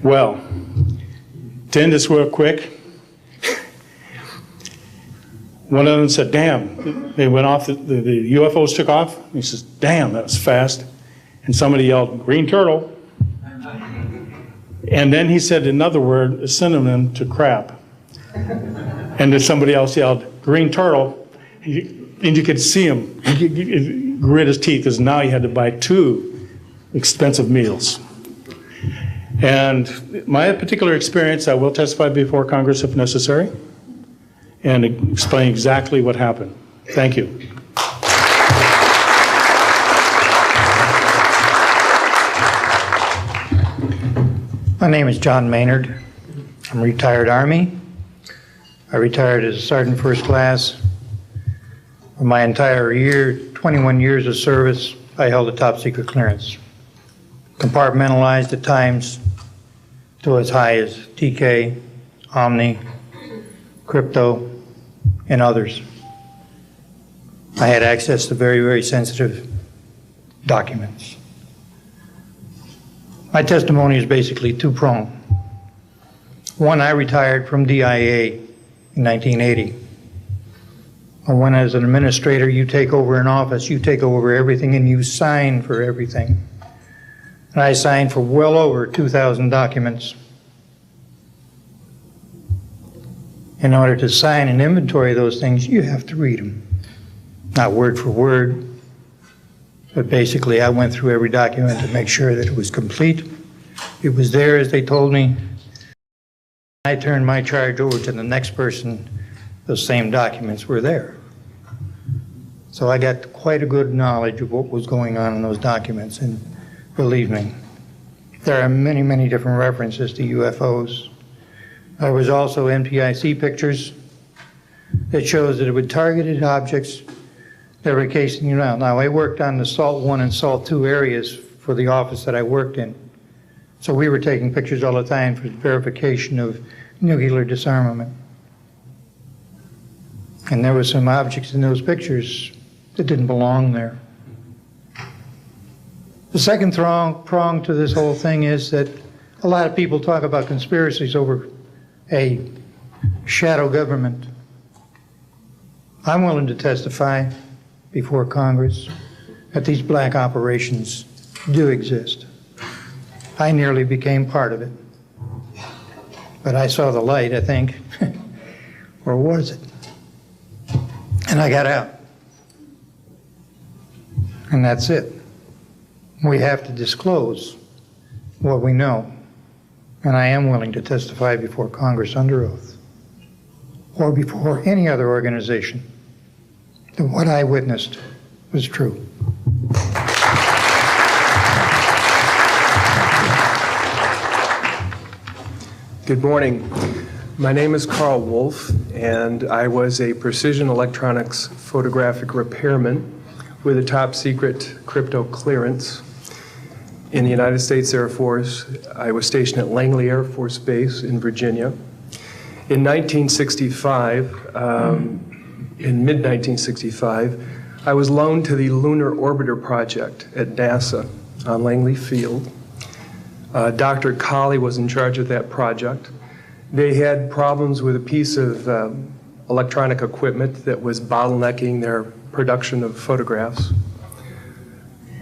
Well, to end this real quick, one of them said, damn, they went off, the UFOs took off. He says, damn, that was fast. And somebody yelled, green turtle. And then he said another word, a synonym to crap. And then somebody else yelled, green turtle. And you could see him he grit his teeth because now he had to buy 2 expensive meals. And my particular experience, I will testify before Congress if necessary and explain exactly what happened. Thank you. My name is John Maynard. I'm a retired Army. I retired as a Sergeant First Class. For my entire 21 years of service, I held a top secret clearance. Compartmentalized at times to as high as TK, Omni, Crypto, and others. I had access to very, very sensitive documents. My testimony is basically two-pronged. One, I retired from DIA in 1980. And when as an administrator, you take over an office, you take over everything and you sign for everything. And I signed for well over 2,000 documents. In order to sign and inventory those things, you have to read them. Not word for word, but basically I went through every document to make sure that it was complete. It was there as they told me. I turned my charge over to the next person, those same documents were there. So I got quite a good knowledge of what was going on in those documents, and believe me, there are many, many different references to UFOs. There was also NPIC pictures that shows that it would targeted objects that were casing you out. Now, I worked on the SALT 1 and SALT 2 areas for the office that I worked in. So we were taking pictures all the time for verification of nuclear disarmament. And there were some objects in those pictures that didn't belong there. The second prong to this whole thing is that a lot of people talk about conspiracies over a shadow government. I'm willing to testify before Congress that these black operations do exist. I nearly became part of it. But I saw the light, I think. Or was it? And I got out. And that's it. We have to disclose what we know. And I am willing to testify before Congress under oath, or before any other organization, that what I witnessed was true. Good morning. My name is Carl Wolf, and I was a precision electronics photographic repairman with a top secret crypto clearance in the United States Air Force. I was stationed at Langley Air Force Base in Virginia. In 1965, in mid-1965, I was loaned to the Lunar Orbiter Project at NASA on Langley Field. Dr. Colley was in charge of that project. They had problems with a piece of electronic equipment that was bottlenecking their production of photographs.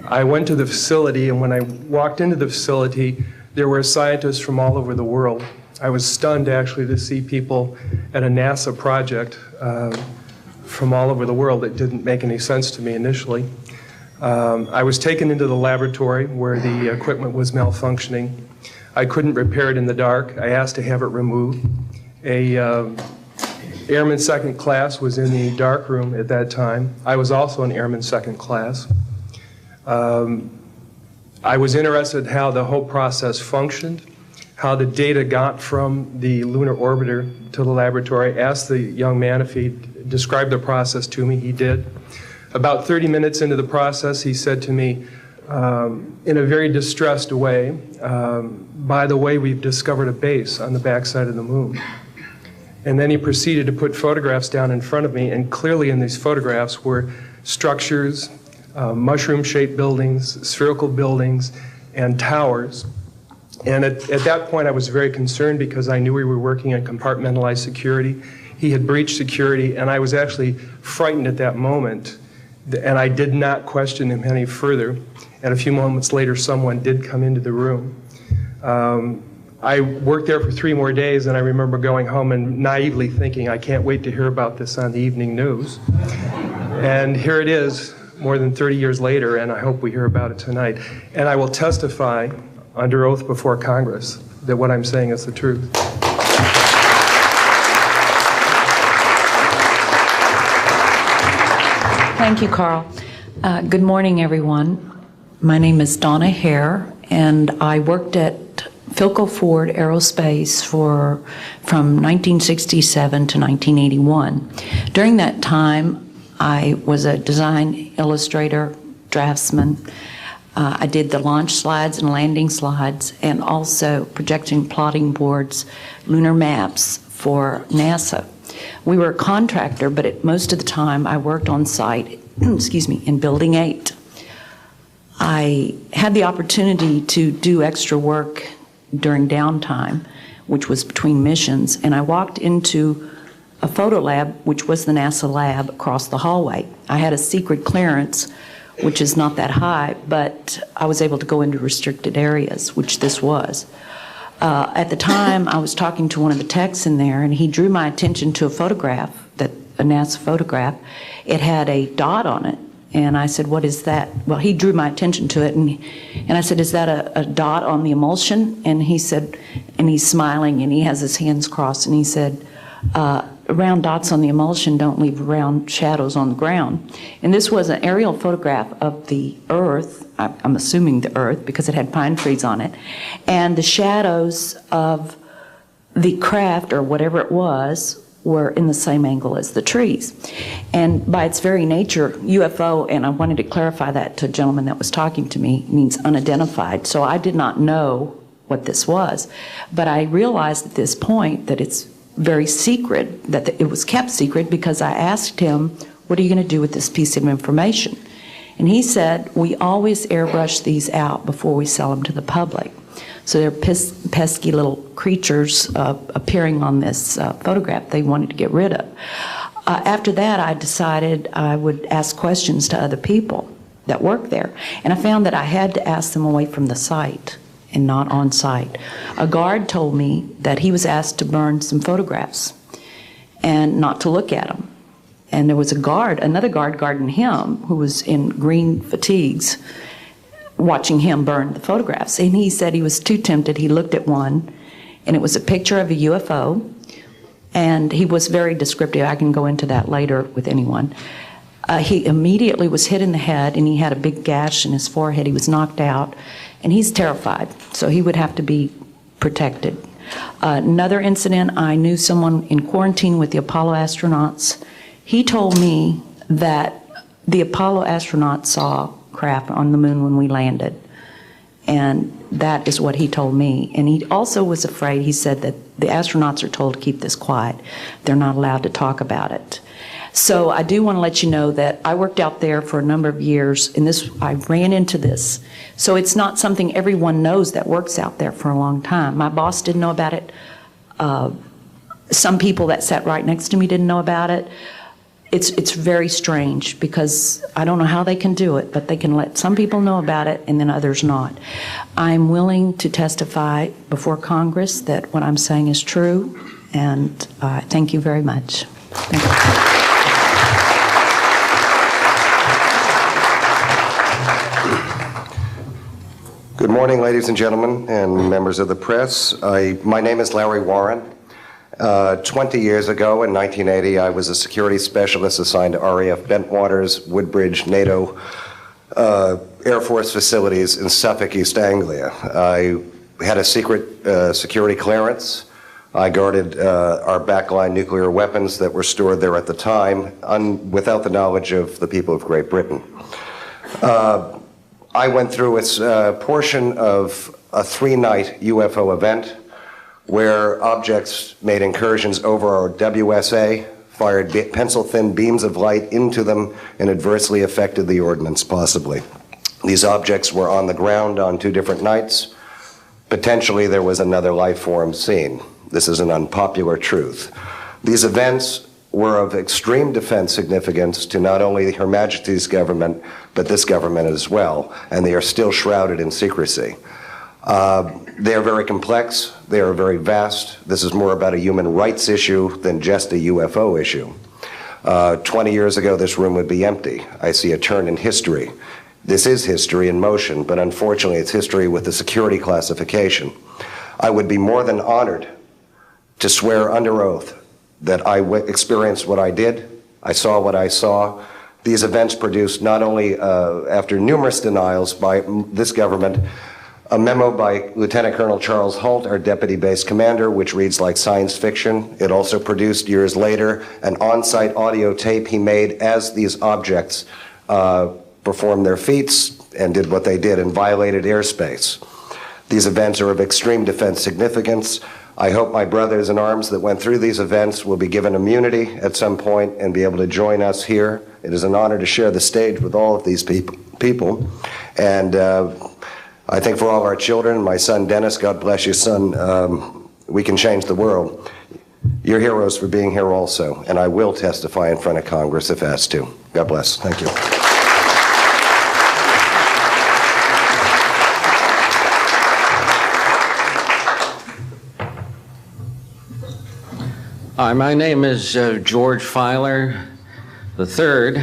I went to the facility, and when I walked into the facility, there were scientists from all over the world. I was stunned, actually, to see people at a NASA project from all over the world. It didn't make any sense to me initially. I was taken into the laboratory where the equipment was malfunctioning. I couldn't repair it in the dark. I asked to have it removed. Airman second class was in the dark room at that time. I was also an airman second class. I was interested in how the whole process functioned, how the data got from the lunar orbiter to the laboratory. I asked the young man if he'd describe the process to me. He did. About 30 minutes into the process, he said to me, in a very distressed way, by the way, we've discovered a base on the backside of the moon. And then he proceeded to put photographs down in front of me, and clearly in these photographs were structures, mushroom-shaped buildings, spherical buildings, and towers. And at that point, I was very concerned because I knew we were working on compartmentalized security. He had breached security, and I was actually frightened at that moment. And I did not question him any further. And a few moments later, someone did come into the room. I worked there for 3 more days, and I remember going home and naively thinking, I can't wait to hear about this on the evening news. And here it is, more than 30 years later, and I hope we hear about it tonight. And I will testify under oath before Congress that what I'm saying is the truth. Thank you, Carl. Good morning, everyone. My name is Donna Hare, and I worked at Philco Ford Aerospace from 1967 to 1981. During that time, I was a design illustrator, draftsman. I did the launch slides and landing slides, and also projection plotting boards, lunar maps for NASA. We were a contractor, but most of the time I worked on site, excuse me, in Building 8. I had the opportunity to do extra work during downtime, which was between missions, and I walked into a photo lab, which was the NASA lab across the hallway. I had a secret clearance, which is not that high, but I was able to go into restricted areas, which this was. At the time, I was talking to one of the techs in there, and he drew my attention to a photograph, a NASA photograph. It had a dot on it, and I said, what is that? Well, he drew my attention to it, and I said, is that a dot on the emulsion? And he said, and he's smiling, and he has his hands crossed, and he said, round dots on the emulsion don't leave round shadows on the ground. And this was an aerial photograph of the Earth, I'm assuming the Earth because it had pine trees on it, and the shadows of the craft or whatever it was were in the same angle as the trees. And by its very nature, UFO, and I wanted to clarify that to a gentleman that was talking to me, means unidentified. So I did not know what this was. But I realized at this point that it's very secret, that it was kept secret, because I asked him, what are you going to do with this piece of information? And he said, we always airbrush these out before we sell them to the public. So they're pesky little creatures appearing on this photograph they wanted to get rid of. After that, I decided I would ask questions to other people that work there. And I found that I had to ask them away from the site and not on site. A guard told me that he was asked to burn some photographs and not to look at them. And there was another guard guarding him, who was in green fatigues, watching him burn the photographs. And he said he was too tempted. He looked at one, and it was a picture of a UFO, and he was very descriptive. I can go into that later with anyone. He immediately was hit in the head, and he had a big gash in his forehead. He was knocked out, and he's terrified, so he would have to be protected. Another incident, I knew someone in quarantine with the Apollo astronauts. He told me that the Apollo astronauts saw craft on the moon when we landed, and that is what he told me. And he also was afraid. He said that the astronauts are told to keep this quiet. They're not allowed to talk about it. So I do want to let you know that I worked out there for a number of years, and I ran into this. So it's not something everyone knows that works out there for a long time. My boss didn't know about it. Some people that sat right next to me didn't know about it. It's very strange, because I don't know how they can do it, but they can let some people know about it and then others not. I'm willing to testify before Congress that what I'm saying is true, and thank you very much. Thank you. Good morning, ladies and gentlemen, and members of the press. My name is Larry Warren. 20 years ago, in 1980, I was a security specialist assigned to RAF Bentwaters, Woodbridge, NATO Air Force facilities in Suffolk, East Anglia. I had a secret security clearance. I guarded our backline nuclear weapons that were stored there at the time, without the knowledge of the people of Great Britain. I went through a portion of a 3-night UFO event where objects made incursions over our WSA, fired pencil-thin beams of light into them, and adversely affected the ordnance, possibly. These objects were on the ground on 2 different nights. Potentially, there was another life form seen. This is an unpopular truth. These events were of extreme defense significance to not only Her Majesty's government, but this government as well, and they are still shrouded in secrecy. They are very complex. They are very vast. This is more about a human rights issue than just a UFO issue. 20 years ago, this room would be empty. I see a turn in history. This is history in motion, but unfortunately it's history with a security classification. I would be more than honored to swear under oath that I experienced what I did, I saw what I saw. These events produced not only, after numerous denials by this government, a memo by Lieutenant Colonel Charles Holt, our deputy base commander, which reads like science fiction. It also produced, years later, an on-site audio tape he made as these objects performed their feats and did what they did and violated airspace. These events are of extreme defense significance. I hope my brothers in arms that went through these events will be given immunity at some point and be able to join us here. It is an honor to share the stage with all of these people. And I think for all our children, my son Dennis, God bless you, son, we can change the world. You're heroes for being here also, and I will testify in front of Congress if asked to. God bless. Thank you. Hi, my name is George Filer III.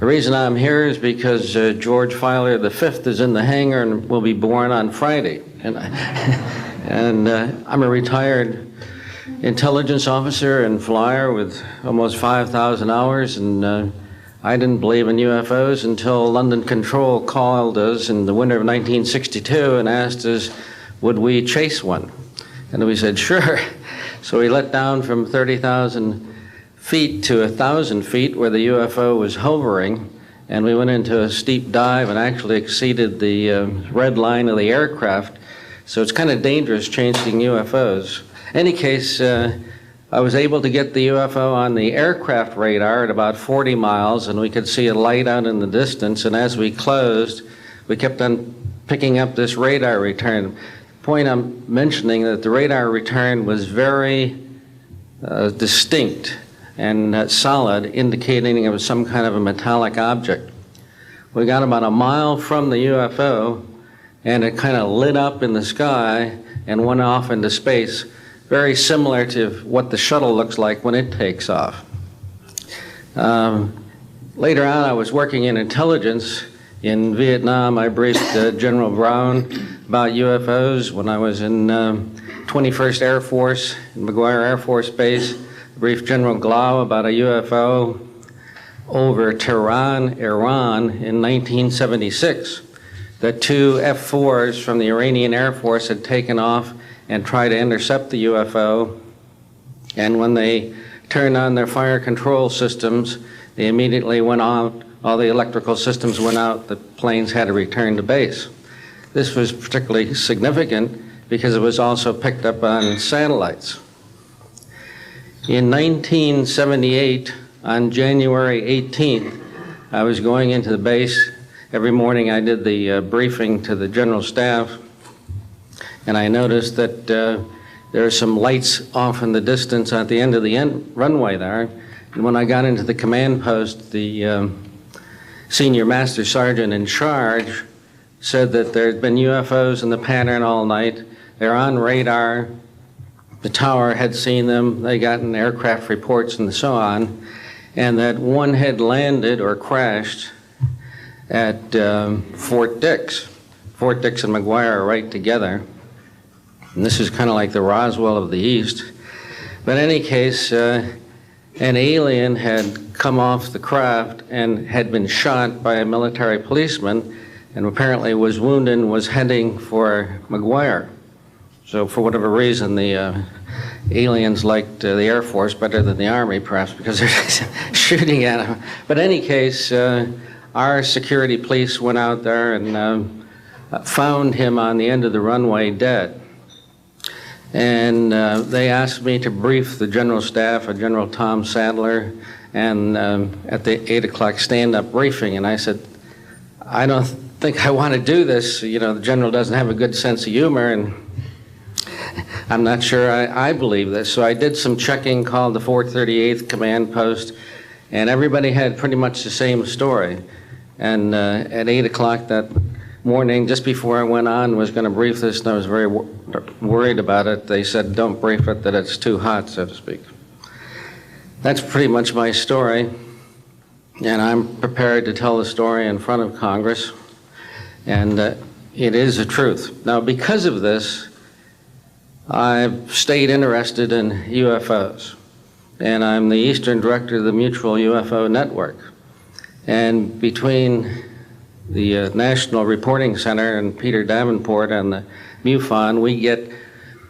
The reason I'm here is because George Filer V is in the hangar and will be born on Friday. And I'm a retired intelligence officer and flyer with almost 5,000 hours, and I didn't believe in UFOs until London Control called us in the winter of 1962 and asked us, would we chase one? And we said, sure. So we let down from 30,000 feet to 1,000 feet where the UFO was hovering, and we went into a steep dive and actually exceeded the red line of the aircraft. So it's kind of dangerous chasing UFOs. In any case, I was able to get the UFO on the aircraft radar at about 40 miles, and we could see a light out in the distance, and as we closed, we kept on picking up this radar return. The point I'm mentioning that the radar return was very distinct and solid, indicating it was some kind of a metallic object. We got about a mile from the UFO, and it kind of lit up in the sky and went off into space, very similar to what the shuttle looks like when it takes off. Later on, I was working in intelligence. In Vietnam, I briefed General Brown about UFOs. When I was in 21st Air Force, in McGuire Air Force Base, I briefed General Glau about a UFO over Tehran, Iran in 1976. That two F-4s from the Iranian Air Force had taken off and tried to intercept the UFO. And when they turned on their fire control systems, they immediately went out. All the electrical systems went out. The planes had to return to base. This was particularly significant because it was also picked up on satellites. In 1978, on January 18th, I was going into the base. Every morning I did the briefing to the general staff, and I noticed that there are some lights off in the distance at the end of the runway there. And when I got into the command post, the senior master sergeant in charge said that there had been UFOs in the pattern all night. They're on radar. The tower had seen them. They gotten aircraft reports and so on. And that one had landed or crashed at Fort Dix. Fort Dix and McGuire are right together. And this is kind of like the Roswell of the East. But in any case, an alien had come off the craft and had been shot by a military policeman and apparently was wounded and was heading for McGuire. So for whatever reason, the aliens liked the Air Force better than the Army, perhaps because they're shooting at them. But in any case, our security police went out there and found him on the end of the runway dead. And they asked me to brief the general staff, General Tom Sadler, and at the 8 o'clock stand-up briefing. And I said, I don't think I want to do this. You know, the general doesn't have a good sense of humor, and I'm not sure I believe this. So I did some checking, called the 438th Command Post, and everybody had pretty much the same story. And at 8 o'clock that morning, just before I went on, was going to brief this, and I was very worried about it. They said, don't brief it, that it's too hot, so to speak. That's pretty much my story, and I'm prepared to tell the story in front of Congress, and it is the truth. Now, because of this, I've stayed interested in UFOs, and I'm the Eastern Director of the Mutual UFO Network. And between the National Reporting Center and Peter Davenport and the MUFON, we get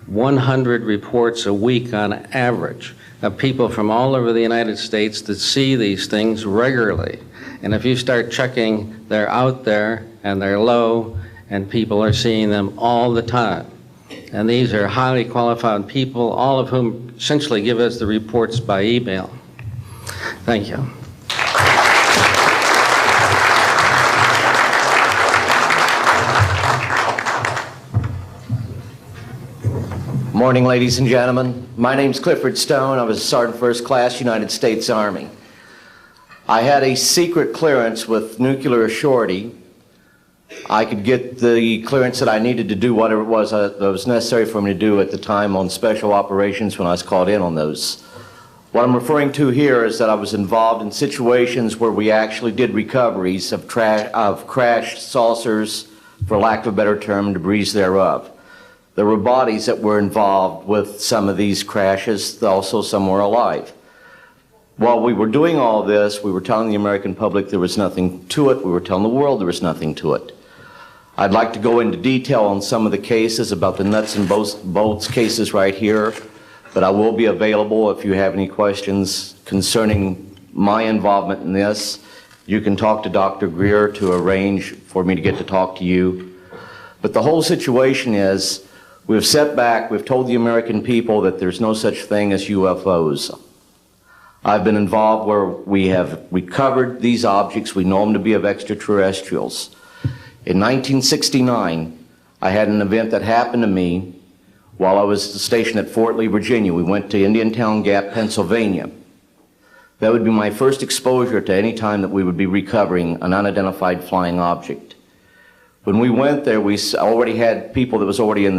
100 reports a week on average of people from all over the United States that see these things regularly. And if you start checking, they're out there and they're low, and people are seeing them all the time. And these are highly qualified people, all of whom essentially give us the reports by email. Thank you. Morning, ladies and gentlemen. My name's Clifford Stone. I was a Sergeant First Class, United States Army. I had a secret clearance with nuclear surety. I could get the clearance that I needed to do whatever it was that was necessary for me to do at the time on special operations when I was called in on those. What I'm referring to here is that I was involved in situations where we actually did recoveries of crashed saucers, for lack of a better term, debris thereof. There were bodies that were involved with some of these crashes, also some were alive. While we were doing all this, we were telling the American public there was nothing to it. We were telling the world there was nothing to it. I'd like to go into detail on some of the cases about the nuts and bolts cases right here, but I will be available if you have any questions concerning my involvement in this. You can talk to Dr. Greer to arrange for me to get to talk to you. But the whole situation is, we've set back, we've told the American people that there's no such thing as UFOs. I've been involved where we have recovered these objects. We know them to be of extraterrestrials. In 1969, I had an event that happened to me while I was stationed at Fort Lee, Virginia. We went to Indiantown Gap, Pennsylvania. That would be my first exposure to any time that we would be recovering an unidentified flying object. When we went there, we already had people that was already in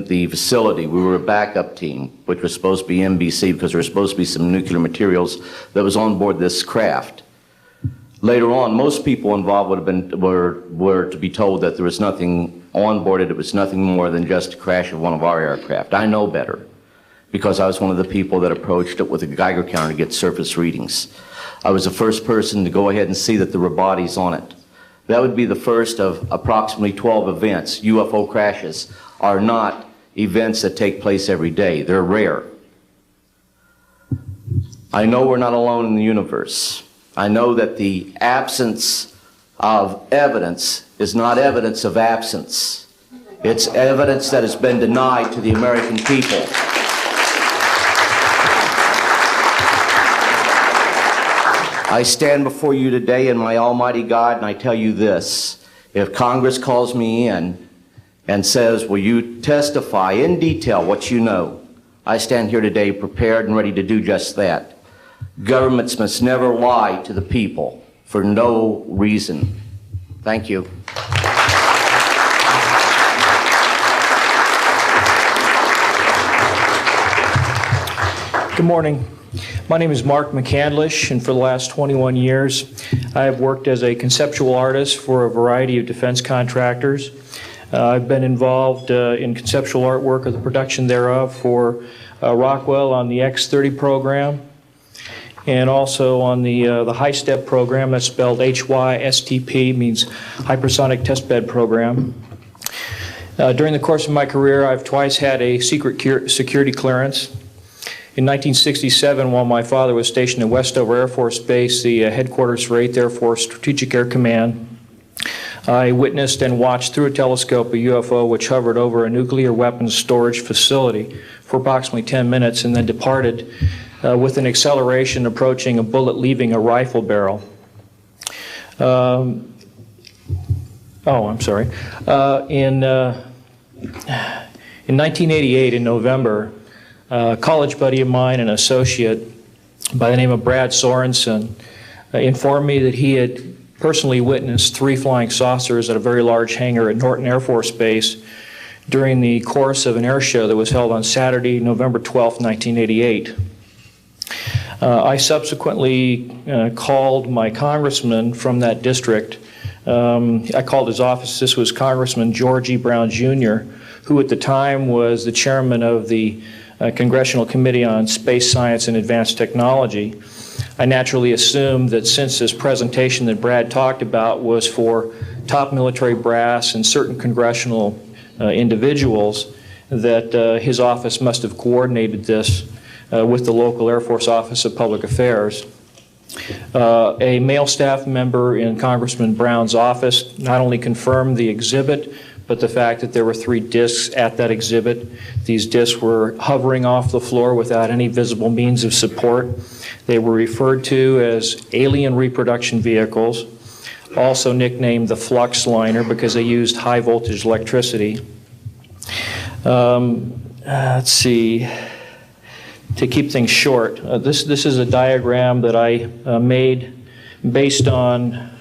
the facility. We were a backup team, which was supposed to be NBC because there was supposed to be some nuclear materials that was on board this craft. Later on, most people involved were to be told that there was nothing on board it. It was nothing more than just a crash of one of our aircraft. I know better because I was one of the people that approached it with a Geiger counter to get surface readings. I was the first person to go ahead and see that there were bodies on it. That would be the first of approximately 12 events. UFO crashes are not events that take place every day. They're rare. I know we're not alone in the universe. I know that the absence of evidence is not evidence of absence. It's evidence that has been denied to the American people. I stand before you today in my almighty God, and I tell you this. If Congress calls me in and says, will you testify in detail what you know, I stand here today prepared and ready to do just that. Governments must never lie to the people for no reason. Thank you. Good morning. My name is Mark McCandlish, and for the last 21 years, I have worked as a conceptual artist for a variety of defense contractors. I've been involved in conceptual artwork of the production thereof for Rockwell on the X-30 program, and also on the high-step program, that's spelled HYSTP, means Hypersonic Testbed Program. During the course of my career, I've twice had a secret security clearance. In 1967, while my father was stationed at Westover Air Force Base, the headquarters for 8th Air Force Strategic Air Command, I witnessed and watched through a telescope a UFO which hovered over a nuclear weapons storage facility for approximately 10 minutes and then departed with an acceleration approaching a bullet leaving a rifle barrel. In 1988, in November, a college buddy of mine, an associate by the name of Brad Sorensen, informed me that he had personally witnessed 3 flying saucers at a very large hangar at Norton Air Force Base during the course of an air show that was held on Saturday, November 12, 1988. I subsequently called my congressman from that district. I called his office. This was Congressman George E. Brown, Jr., who at the time was the chairman of the Congressional Committee on Space Science and Advanced Technology. I naturally assumed that since this presentation that Brad talked about was for top military brass and certain congressional individuals, that his office must have coordinated this with the local Air Force Office of Public Affairs. A male staff member in Congressman Brown's office not only confirmed the exhibit, but the fact that there were 3 discs at that exhibit. These discs were hovering off the floor without any visible means of support. They were referred to as alien reproduction vehicles, also nicknamed the flux liner because they used high voltage electricity. Let's see. To keep things short, this is a diagram that I made based on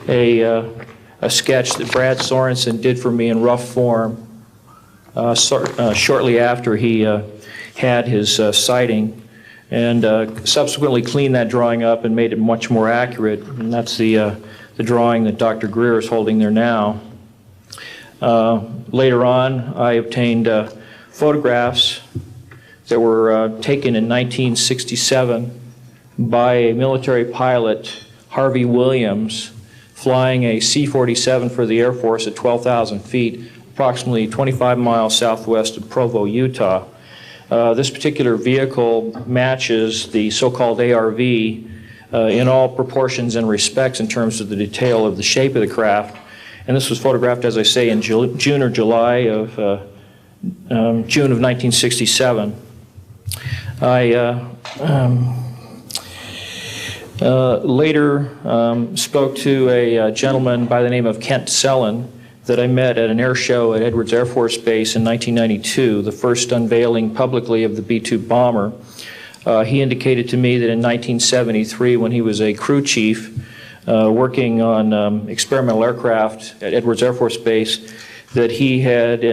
a sketch that Brad Sorensen did for me in rough form shortly after he had his sighting, and subsequently cleaned that drawing up and made it much more accurate. And that's the drawing that Dr. Greer is holding there now. Later on, I obtained photographs that were taken in 1967 by a military pilot, Harvey Williams, flying a C-47 for the Air Force at 12,000 feet, approximately 25 miles southwest of Provo, Utah. This particular vehicle matches the so-called ARV in all proportions and respects in terms of the detail of the shape of the craft. And this was photographed, as I say, in June or July of June of 1967. I later spoke to a gentleman by the name of Kent Sellen that I met at an air show at Edwards Air Force Base in 1992, the first unveiling publicly of the B-2 bomber. He indicated to me that in 1973, when he was a crew chief working on experimental aircraft at Edwards Air Force Base, that he had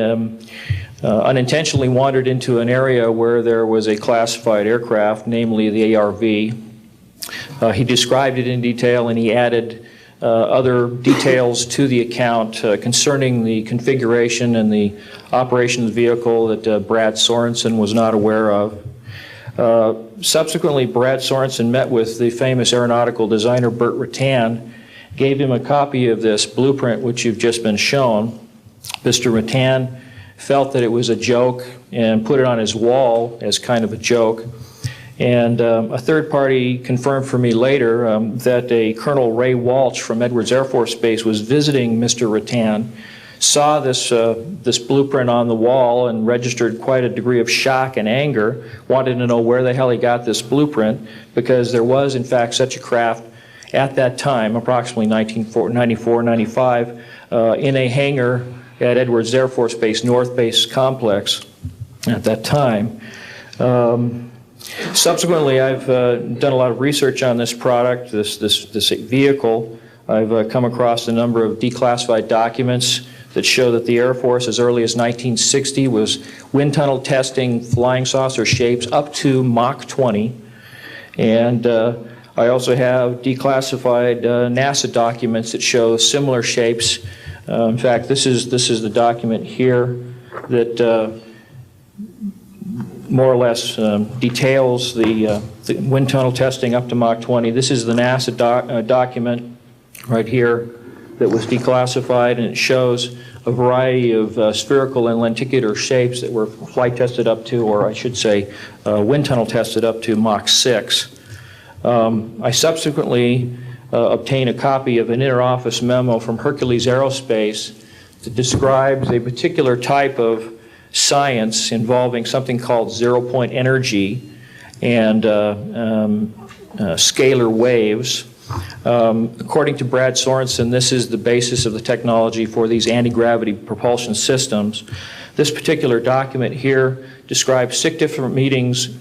unintentionally wandered into an area where there was a classified aircraft, namely the ARV. He described it in detail, and he added other details to the account concerning the configuration and the operation of the vehicle that Brad Sorensen was not aware of. Subsequently, Brad Sorensen met with the famous aeronautical designer Burt Rutan, gave him a copy of this blueprint which you've just been shown. Mr. Rutan felt that it was a joke and put it on his wall as kind of a joke. And a third party confirmed for me later that a Colonel Ray Walsh from Edwards Air Force Base was visiting Mr. Rutan, saw this blueprint on the wall and registered quite a degree of shock and anger, wanted to know where the hell he got this blueprint, because there was in fact such a craft at that time, approximately 1994, 95, in a hangar at Edwards Air Force Base, North Base Complex at that time. Subsequently, I've done a lot of research on this product, this vehicle. I've come across a number of declassified documents that show that the Air Force, as early as 1960, was wind tunnel testing flying saucer shapes up to Mach 20. And I also have declassified NASA documents that show similar shapes. In fact, this is the document here that more or less details the wind tunnel testing up to Mach 20. This is the NASA document right here that was declassified, and it shows a variety of spherical and lenticular shapes that were flight tested up to, or I should say, wind tunnel tested up to Mach 6. I subsequently obtained a copy of an interoffice memo from Hercules Aerospace that describes a particular type of science involving something called zero-point energy and scalar waves. According to Brad Sorensen, this is the basis of the technology for these anti-gravity propulsion systems. This particular document here describes 6 different meetings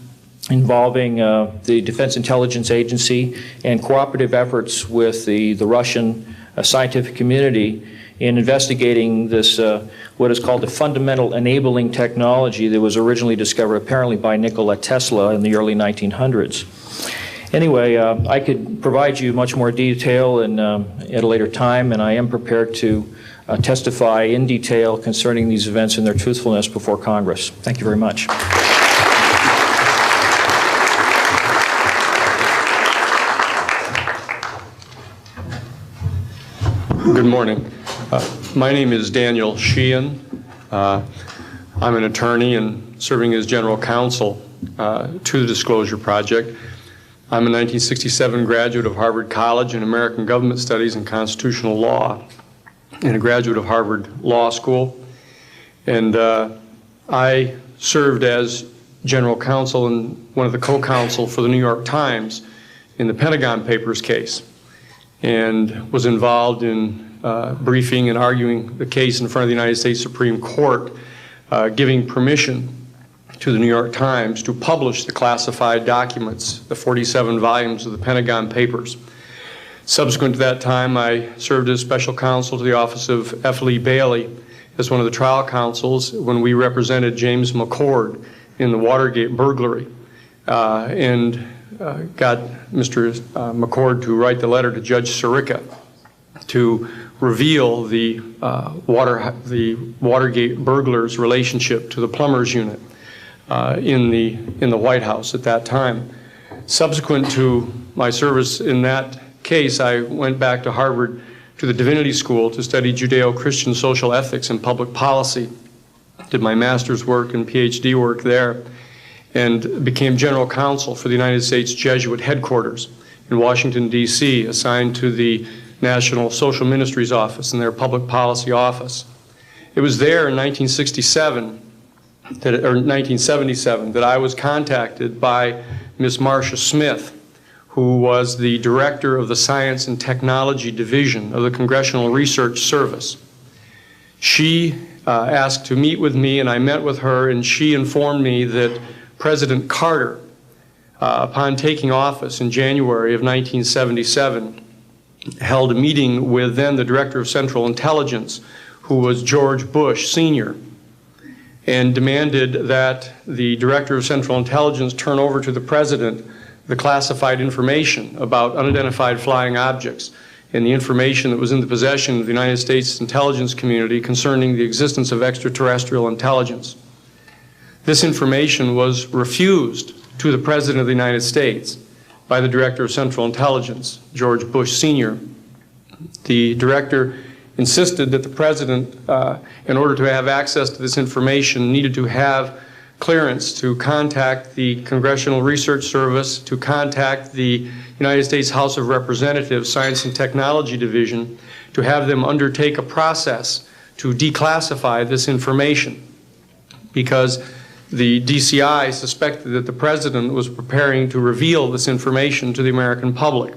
involving the Defense Intelligence Agency and cooperative efforts with the Russian scientific community in investigating this, what is called the fundamental enabling technology that was originally discovered apparently by Nikola Tesla in the early 1900s. Anyway, I could provide you much more detail at a later time, and I am prepared to testify in detail concerning these events and their truthfulness before Congress. Thank you very much. Good morning. My name is Daniel Sheehan. I'm an attorney and serving as general counsel to the Disclosure Project. I'm a 1967 graduate of Harvard College in American Government Studies and Constitutional Law, and a graduate of Harvard Law School. And I served as general counsel and one of the co-counsel for the New York Times in the Pentagon Papers case, and was involved in briefing and arguing the case in front of the United States Supreme Court, giving permission to the New York Times to publish the classified documents, the 47 volumes of the Pentagon Papers. Subsequent to that time, I served as special counsel to the office of F. Lee Bailey as one of the trial counsels when we represented James McCord in the Watergate burglary, and got Mr. McCord to write the letter to Judge Sirica to reveal the Watergate burglars' relationship to the plumbers unit in the White House at that time. Subsequent to my service in that case, I went back to Harvard to the Divinity School to study Judeo-Christian social ethics and public policy. Did my master's work and PhD work there, and became general counsel for the United States Jesuit headquarters in Washington, D.C., assigned to the National Social Ministries Office and their Public Policy Office. It was there in 1977 that I was contacted by Ms. Marcia Smith, who was the director of the Science and Technology Division of the Congressional Research Service. She asked to meet with me, and I met with her, and she informed me that President Carter, upon taking office in January of 1977, held a meeting with then the Director of Central Intelligence, who was George Bush Sr., and demanded that the Director of Central Intelligence turn over to the President the classified information about unidentified flying objects and the information that was in the possession of the United States intelligence community concerning the existence of extraterrestrial intelligence. This information was refused to the President of the United States by the Director of Central Intelligence, George Bush Sr. The Director insisted that the President, in order to have access to this information, needed to have clearance to contact the Congressional Research Service, to contact the United States House of Representatives Science and Technology Division, to have them undertake a process to declassify this information, because the DCI suspected that the President was preparing to reveal this information to the American public.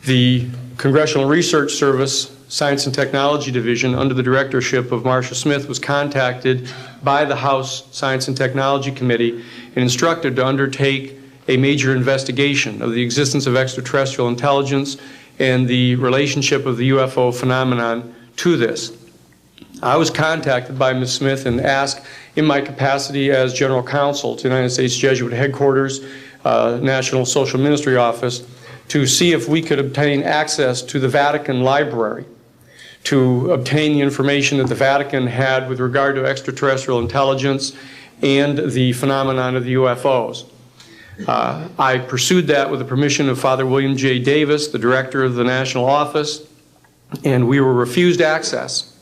The Congressional Research Service Science and Technology Division, under the directorship of Marcia Smith, was contacted by the House Science and Technology Committee and instructed to undertake a major investigation of the existence of extraterrestrial intelligence and the relationship of the UFO phenomenon to this. I was contacted by Ms. Smith and asked, in my capacity as General Counsel to the United States Jesuit Headquarters, National Social Ministry Office, to see if we could obtain access to the Vatican Library, to obtain the information that the Vatican had with regard to extraterrestrial intelligence and the phenomenon of the UFOs. I pursued that with the permission of Father William J. Davis, the director of the National Office, and we were refused access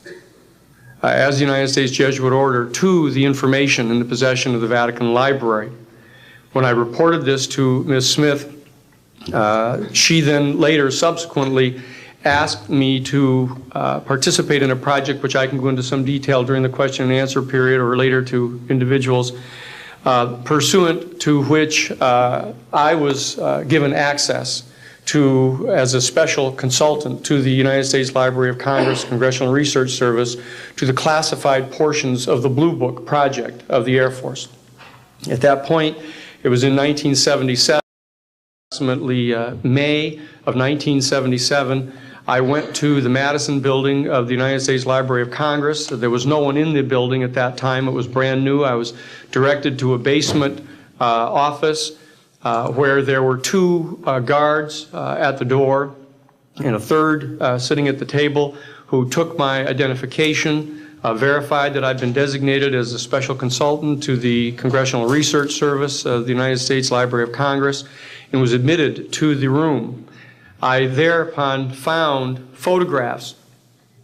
as the United States Jesuit Order to the information in the possession of the Vatican Library. When I reported this to Ms. Smith, she then later subsequently asked me to participate in a project which I can go into some detail during the question and answer period or later to individuals, pursuant to which I was given access to, as a special consultant to the United States Library of Congress Congressional Research Service, to the classified portions of the Blue Book project of the Air Force. At that point, It was in 1977, approximately May of 1977. I went to the Madison building of the United States Library of Congress. There was no one in the building at that time. It was brand new. I was directed to a basement office where there were two guards at the door and a third sitting at the table who took my identification, verified that I'd been designated as a special consultant to the Congressional Research Service of the United States Library of Congress, and was admitted to the room. I thereupon found photographs,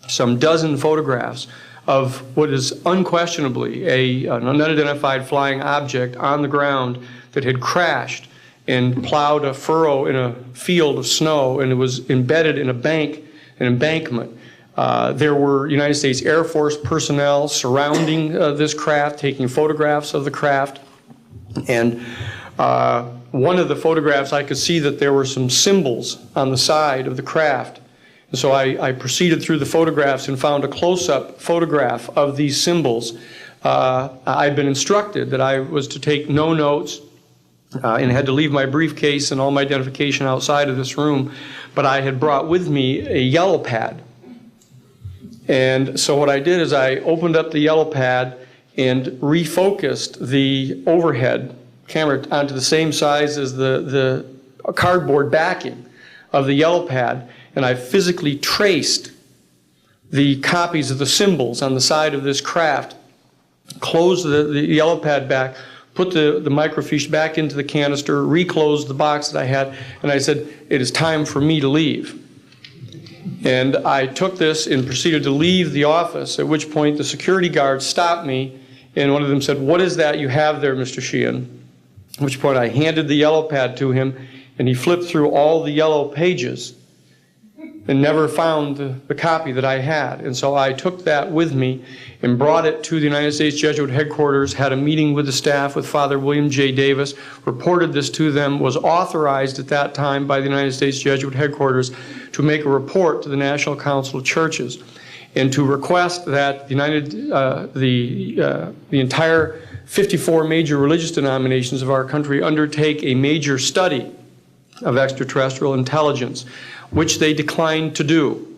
some dozen photographs, of what is unquestionably an unidentified flying object on the ground that had crashed and plowed a furrow in a field of snow, and it was embedded in an embankment. There were United States Air Force personnel surrounding this craft, taking photographs of the craft. And one of the photographs, I could see that there were some symbols on the side of the craft. And so I proceeded through the photographs and found a close-up photograph of these symbols. I'd been instructed that I was to take no notes and had to leave my briefcase and all my identification outside of this room, but I had brought with me a yellow pad. And so what I did is I opened up the yellow pad and refocused the overhead camera onto the same size as the cardboard backing of the yellow pad, and I physically traced the copies of the symbols on the side of this craft, closed the yellow pad back, put the microfiche back into the canister, reclosed the box that I had, and I said, it is time for me to leave. And I took this and proceeded to leave the office, at which point the security guards stopped me, and one of them said, "What is that you have there, Mr. Sheehan?" At which point I handed the yellow pad to him, and he flipped through all the yellow pages and never found the copy that I had. And so I took that with me and brought it to the United States Jesuit headquarters, had a meeting with the staff, with Father William J. Davis, reported this to them, was authorized at that time by the United States Jesuit headquarters to make a report to the National Council of Churches and to request that the entire 54 major religious denominations of our country undertake a major study of extraterrestrial intelligence, which they declined to do.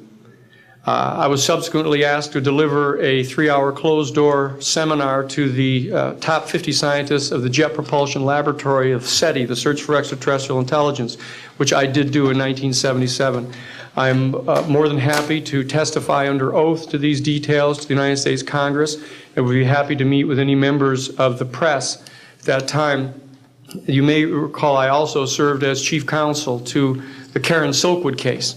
I was subsequently asked to deliver a 3-hour closed-door seminar to the top 50 scientists of the Jet Propulsion Laboratory of SETI, the Search for Extraterrestrial Intelligence, which I did do in 1977. I'm more than happy to testify under oath to these details to the United States Congress, and would be happy to meet with any members of the press at that time. You may recall I also served as chief counsel to the Karen Silkwood case,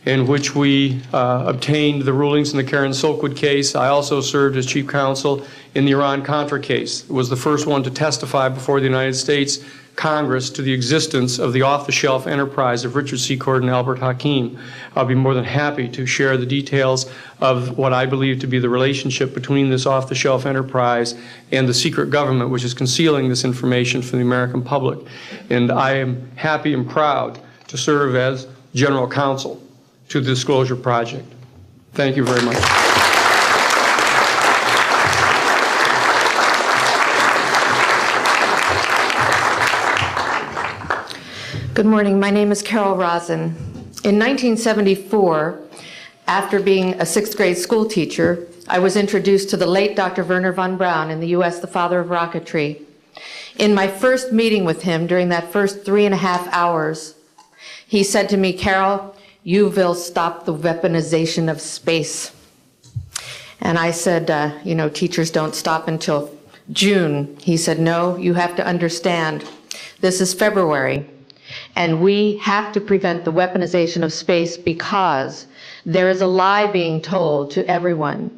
in which we obtained the rulings in the Karen Silkwood case. I also served as chief counsel in the Iran-Contra case. It was the first one to testify before the United States Congress to the existence of the off-the-shelf enterprise of Richard C. Cord and Albert Hakim. I'll be more than happy to share the details of what I believe to be the relationship between this off-the-shelf enterprise and the secret government which is concealing this information from the American public. And I am happy and proud to serve as general counsel to the Disclosure Project. Thank you very much. Good morning. My name is Carol Rosen. In 1974, after being a 6th grade school teacher, I was introduced to the late Dr. Wernher von Braun, in the U.S. the father of rocketry. In my first meeting with him, during that first 3.5 hours, he said to me, "Carol, you will stop the weaponization of space." And I said, you know, teachers don't stop until June. He said, "No, you have to understand. This is February. And we have to prevent the weaponization of space because there is a lie being told to everyone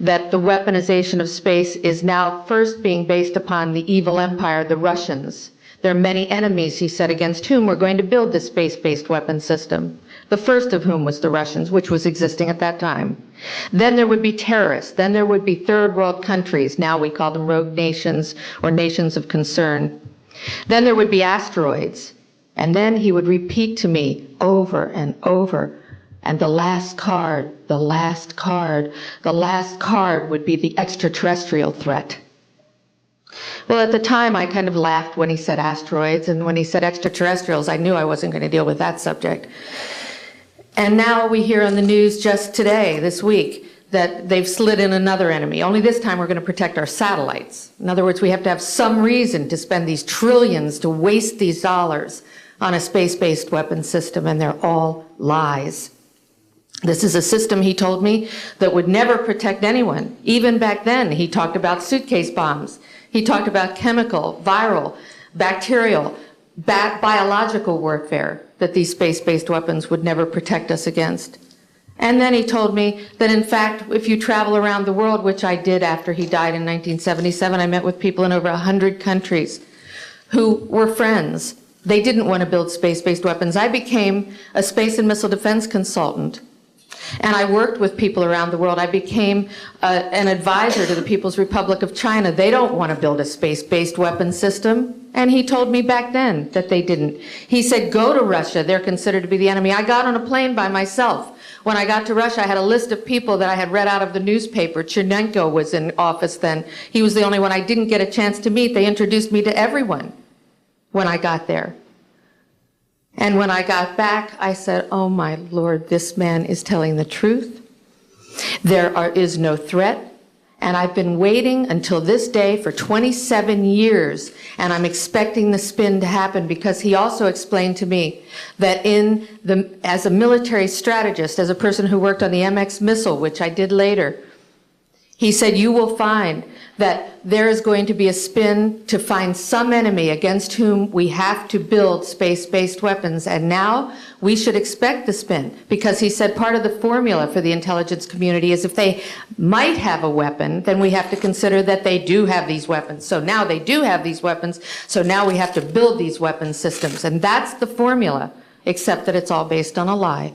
that the weaponization of space is now first being based upon the evil empire, the Russians. There are many enemies," he said, "against whom we're going to build this space-based weapon system. The first of whom was the Russians, which was existing at that time. Then there would be terrorists. Then there would be third world countries. Now we call them rogue nations or nations of concern. Then there would be asteroids." And then he would repeat to me over and over, and the last card, the last card, the last card would be the extraterrestrial threat. Well, at the time, I kind of laughed when he said asteroids, and when he said extraterrestrials, I knew I wasn't going to deal with that subject. And now we hear on the news just today, this week, that they've slid in another enemy. Only this time we're going to protect our satellites. In other words, we have to have some reason to spend these trillions, to waste these dollars on a space-based weapons system, and they're all lies. This is a system, he told me, that would never protect anyone. Even back then, he talked about suitcase bombs. He talked about chemical, viral, bacterial, biological warfare, that these space-based weapons would never protect us against. And then he told me that, in fact, if you travel around the world, which I did after he died in 1977, I met with people in over 100 countries who were friends. They didn't want to build space-based weapons. I became a space and missile defense consultant. And I worked with people around the world. I became an advisor to the People's Republic of China. They don't want to build a space-based weapons system. And he told me back then that they didn't. He said, go to Russia. They're considered to be the enemy. I got on a plane by myself. When I got to Russia, I had a list of people that I had read out of the newspaper. Chernenko was in office then. He was the only one I didn't get a chance to meet. They introduced me to everyone when I got there. And when I got back, I said, oh my Lord, this man is telling the truth. There is no threat. And I've been waiting until this day for 27 years, and I'm expecting the spin to happen, because he also explained to me that as a military strategist, as a person who worked on the MX missile, which I did later, he said, you will find that there is going to be a spin to find some enemy against whom we have to build space-based weapons. And now we should expect the spin, because he said part of the formula for the intelligence community is if they might have a weapon, then we have to consider that they do have these weapons. So now they do have these weapons, so now we have to build these weapon systems. And that's the formula, except that it's all based on a lie.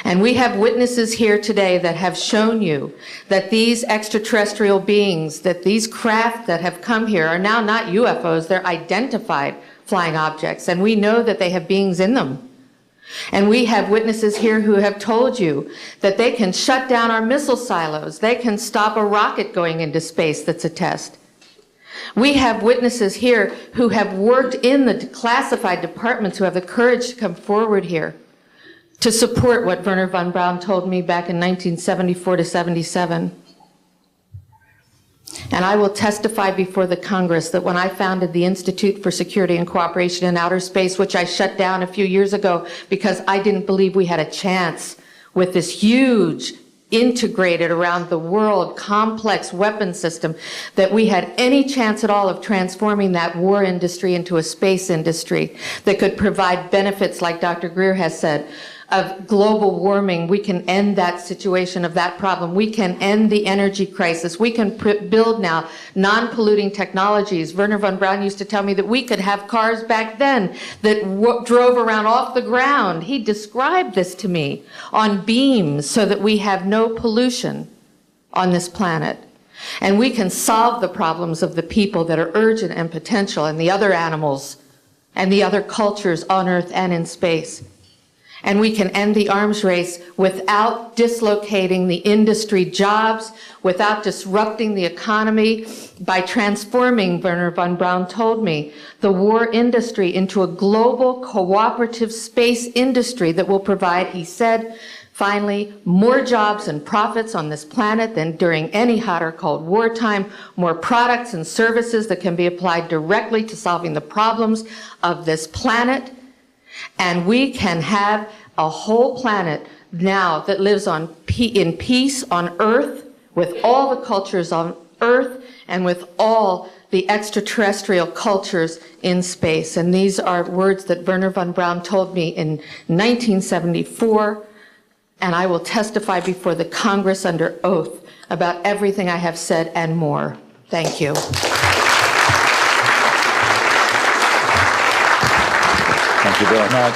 And we have witnesses here today that have shown you that these extraterrestrial beings, that these craft that have come here are now not UFOs, they're identified flying objects, and we know that they have beings in them. And we have witnesses here who have told you that they can shut down our missile silos, they can stop a rocket going into space that's a test. We have witnesses here who have worked in the classified departments, who have the courage to come forward here to support what Wernher von Braun told me back in 1974 to 77. And I will testify before the Congress that when I founded the Institute for Security and Cooperation in Outer Space, which I shut down a few years ago because I didn't believe we had a chance with this huge, integrated around the world, complex weapon system, that we had any chance at all of transforming that war industry into a space industry that could provide benefits, like Dr. Greer has said, of global warming. We can end that situation of that problem. We can end the energy crisis. We can build now non-polluting technologies. Wernher von Braun used to tell me that we could have cars back then that drove around off the ground. He described this to me on beams so that we have no pollution on this planet. And we can solve the problems of the people that are urgent and potential, and the other animals and the other cultures on Earth and in space. And we can end the arms race without dislocating the industry jobs, without disrupting the economy, by transforming, Wernher von Braun told me, the war industry into a global cooperative space industry that will provide, he said, finally, more jobs and profits on this planet than during any hot or cold wartime, more products and services that can be applied directly to solving the problems of this planet. And we can have a whole planet now that lives in peace on Earth, with all the cultures on Earth and with all the extraterrestrial cultures in space. And these are words that Wernher von Braun told me in 1974, and I will testify before the Congress under oath about everything I have said and more. Thank you. Thank you very much.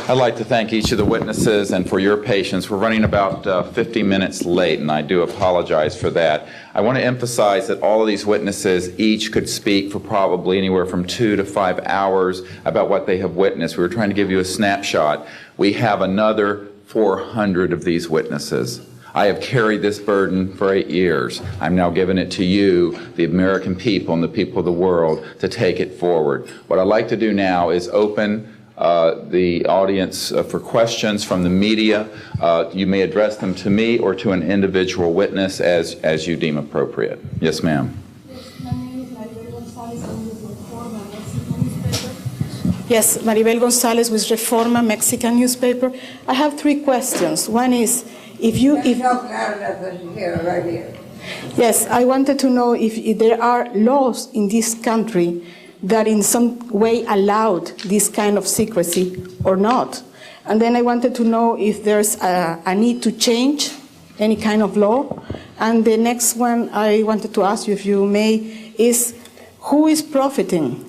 I'd like to thank each of the witnesses and for your patience. We're running about 50 minutes late, and I do apologize for that. I want to emphasize that all of these witnesses each could speak for probably anywhere from 2 to 5 hours about what they have witnessed. We were trying to give you a snapshot. We have another 400 of these witnesses. I have carried this burden for 8 years. I'm now giving it to you, the American people and the people of the world, to take it forward. What I'd like to do now is open the audience for questions from the media. You may address them to me or to an individual witness as you deem appropriate. Yes, ma'am. Yes, Maribel Gonzalez with Reforma, Mexican newspaper. I have 3 questions. One is, if yes, I wanted to know if there are laws in this country that in some way allowed this kind of secrecy or not. And then I wanted to know if there's a need to change any kind of law. And the next one I wanted to ask you, if you may, is who is profiting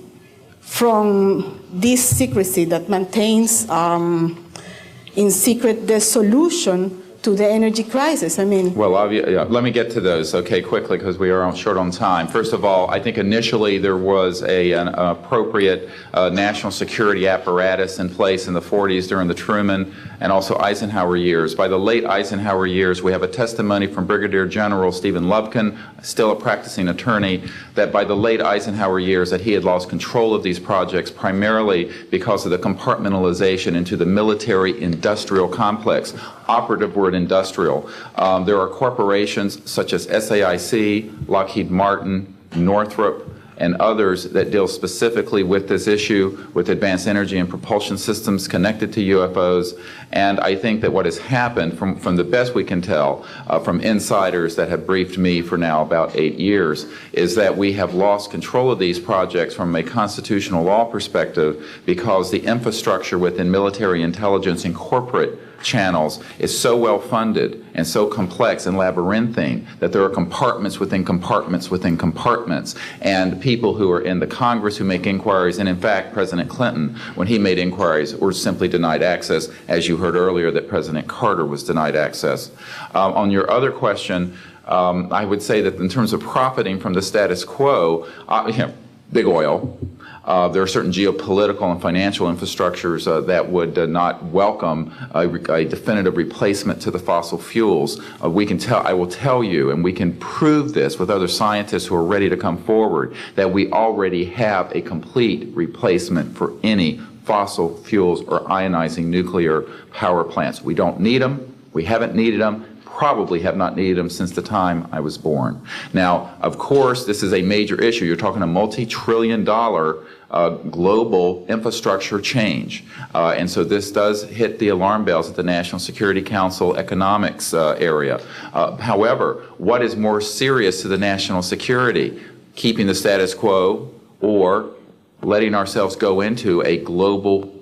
from this secrecy that maintains in secret the solution to the energy crisis? I mean... Well, let me get to those, okay, quickly, because we are short on time. First of all, I think initially there was an appropriate national security apparatus in place in the 40s during the Truman and also Eisenhower years. By the late Eisenhower years, we have a testimony from Brigadier General Stephen Lubkin, still a practicing attorney, that by the late Eisenhower years that he had lost control of these projects primarily because of the compartmentalization into the military-industrial complex. Operative word industrial. There are corporations such as SAIC, Lockheed Martin, Northrop, and others that deal specifically with this issue, with advanced energy and propulsion systems connected to UFOs. And I think that what has happened, from the best we can tell, from insiders that have briefed me for now about 8 years, is that we have lost control of these projects from a constitutional law perspective because the infrastructure within military intelligence and corporate channels is so well funded and so complex and labyrinthine that there are compartments within compartments within compartments, and people who are in the Congress who make inquiries, and in fact President Clinton, when he made inquiries, were simply denied access, as you heard earlier that President Carter was denied access. On your other question, I would say that in terms of profiting from the status quo, big oil. There are certain geopolitical and financial infrastructures that would not welcome a definitive replacement to the fossil fuels. I will tell you, and we can prove this with other scientists who are ready to come forward, that we already have a complete replacement for any fossil fuels or ionizing nuclear power plants. We don't need them. We haven't needed them. Probably have not needed them since the time I was born. Now, of course, this is a major issue. You're talking a multi-trillion-dollar global infrastructure change. And so this does hit the alarm bells at the National Security Council economics area. However, what is more serious to the national security? Keeping the status quo or letting ourselves go into a global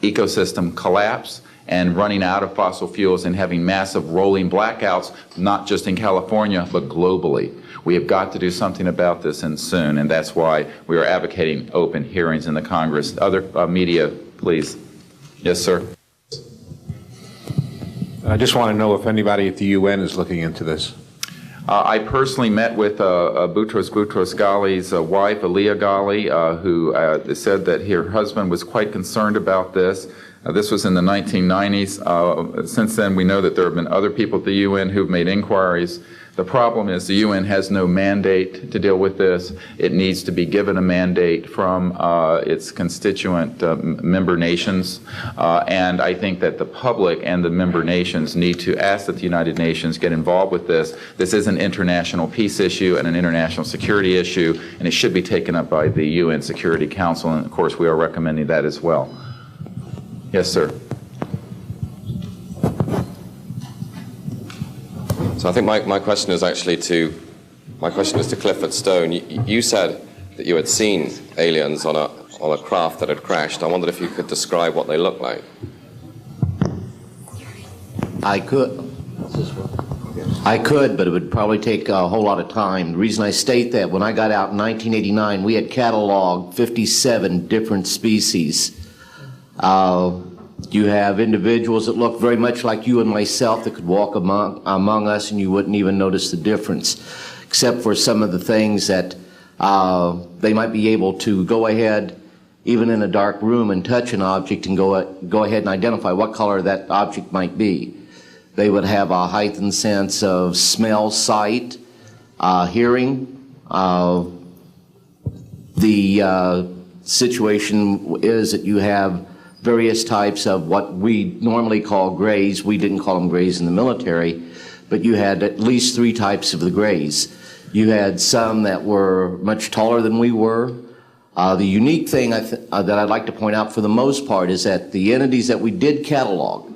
ecosystem collapse and running out of fossil fuels and having massive rolling blackouts, not just in California, but globally. We have got to do something about this, and soon, and that's why we are advocating open hearings in the Congress. Other media, please. Yes, sir. I just want to know if anybody at the UN is looking into this. I personally met with Boutros Ghali's wife, Aliyah Ghali, who said that her husband was quite concerned about this. This was in the 1990s. Since then, we know that there have been other people at the UN who've made inquiries. The problem is the UN has no mandate to deal with this. It needs to be given a mandate from its constituent member nations. And I think that the public and the member nations need to ask that the United Nations get involved with this. This is an international peace issue and an international security issue, and it should be taken up by the UN Security Council, and of course we are recommending that as well. Yes, sir. So I think my question is actually to Clifford Stone. You said that you had seen aliens on a craft that had crashed. I wondered if you could describe what they looked like. I could, but it would probably take a whole lot of time. The reason I state that, when I got out in 1989, we had cataloged 57 different species. You have individuals that look very much like you and myself that could walk among us and you wouldn't even notice the difference, except for some of the things that they might be able to go ahead, even in a dark room, and touch an object and go ahead and identify what color that object might be. They would have a heightened sense of smell, sight, hearing. The situation is that you have various types of what we normally call grays. We didn't call them grays in the military, but you had at least 3 types of the grays. You had some that were much taller than we were. The unique thing that I'd like to point out for the most part is that the entities that we did catalog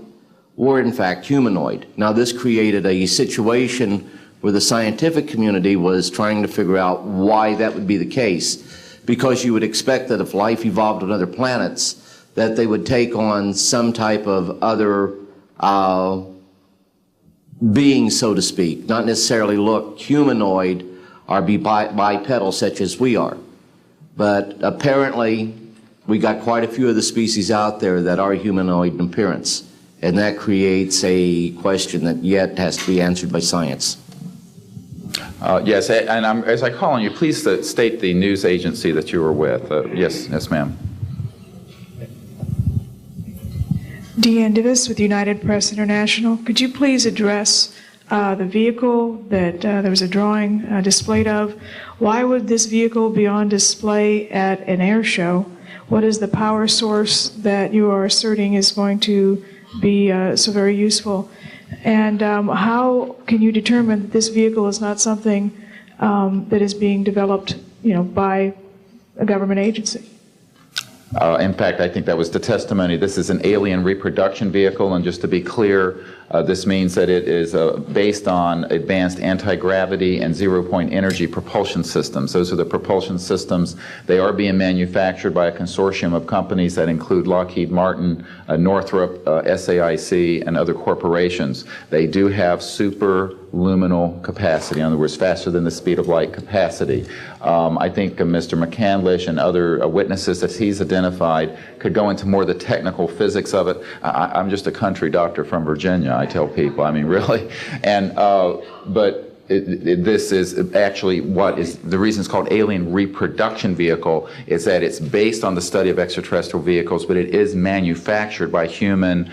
were in fact humanoid. Now this created a situation where the scientific community was trying to figure out why that would be the case, because you would expect that if life evolved on other planets, that they would take on some type of other being, so to speak, not necessarily look humanoid or be bipedal such as we are. But apparently, we got quite a few of the species out there that are humanoid in appearance, and that creates a question that yet has to be answered by science. Yes, and as I call on you, please state the news agency that you were with. Yes, ma'am. Deanne Divis with United Press International. Could you please address the vehicle that there was a drawing displayed of? Why would this vehicle be on display at an air show? What is the power source that you are asserting is going to be so very useful? And how can you determine that this vehicle is not something that is being developed, by a government agency? In fact, I think that was the testimony. This is an alien reproduction vehicle, and just to be clear, this means that it is based on advanced anti-gravity and zero-point energy propulsion systems. Those are the propulsion systems. They are being manufactured by a consortium of companies that include Lockheed Martin, Northrop, SAIC, and other corporations. They do have superluminal capacity, in other words, faster than the speed of light capacity. I think Mr. McCandlish and other witnesses that he's identified could go into more of the technical physics of it. I'm just a country doctor from Virginia, I tell people, I mean, really. And, but this is actually what is the reason it's called alien reproduction vehicle is that it's based on the study of extraterrestrial vehicles, but it is manufactured by human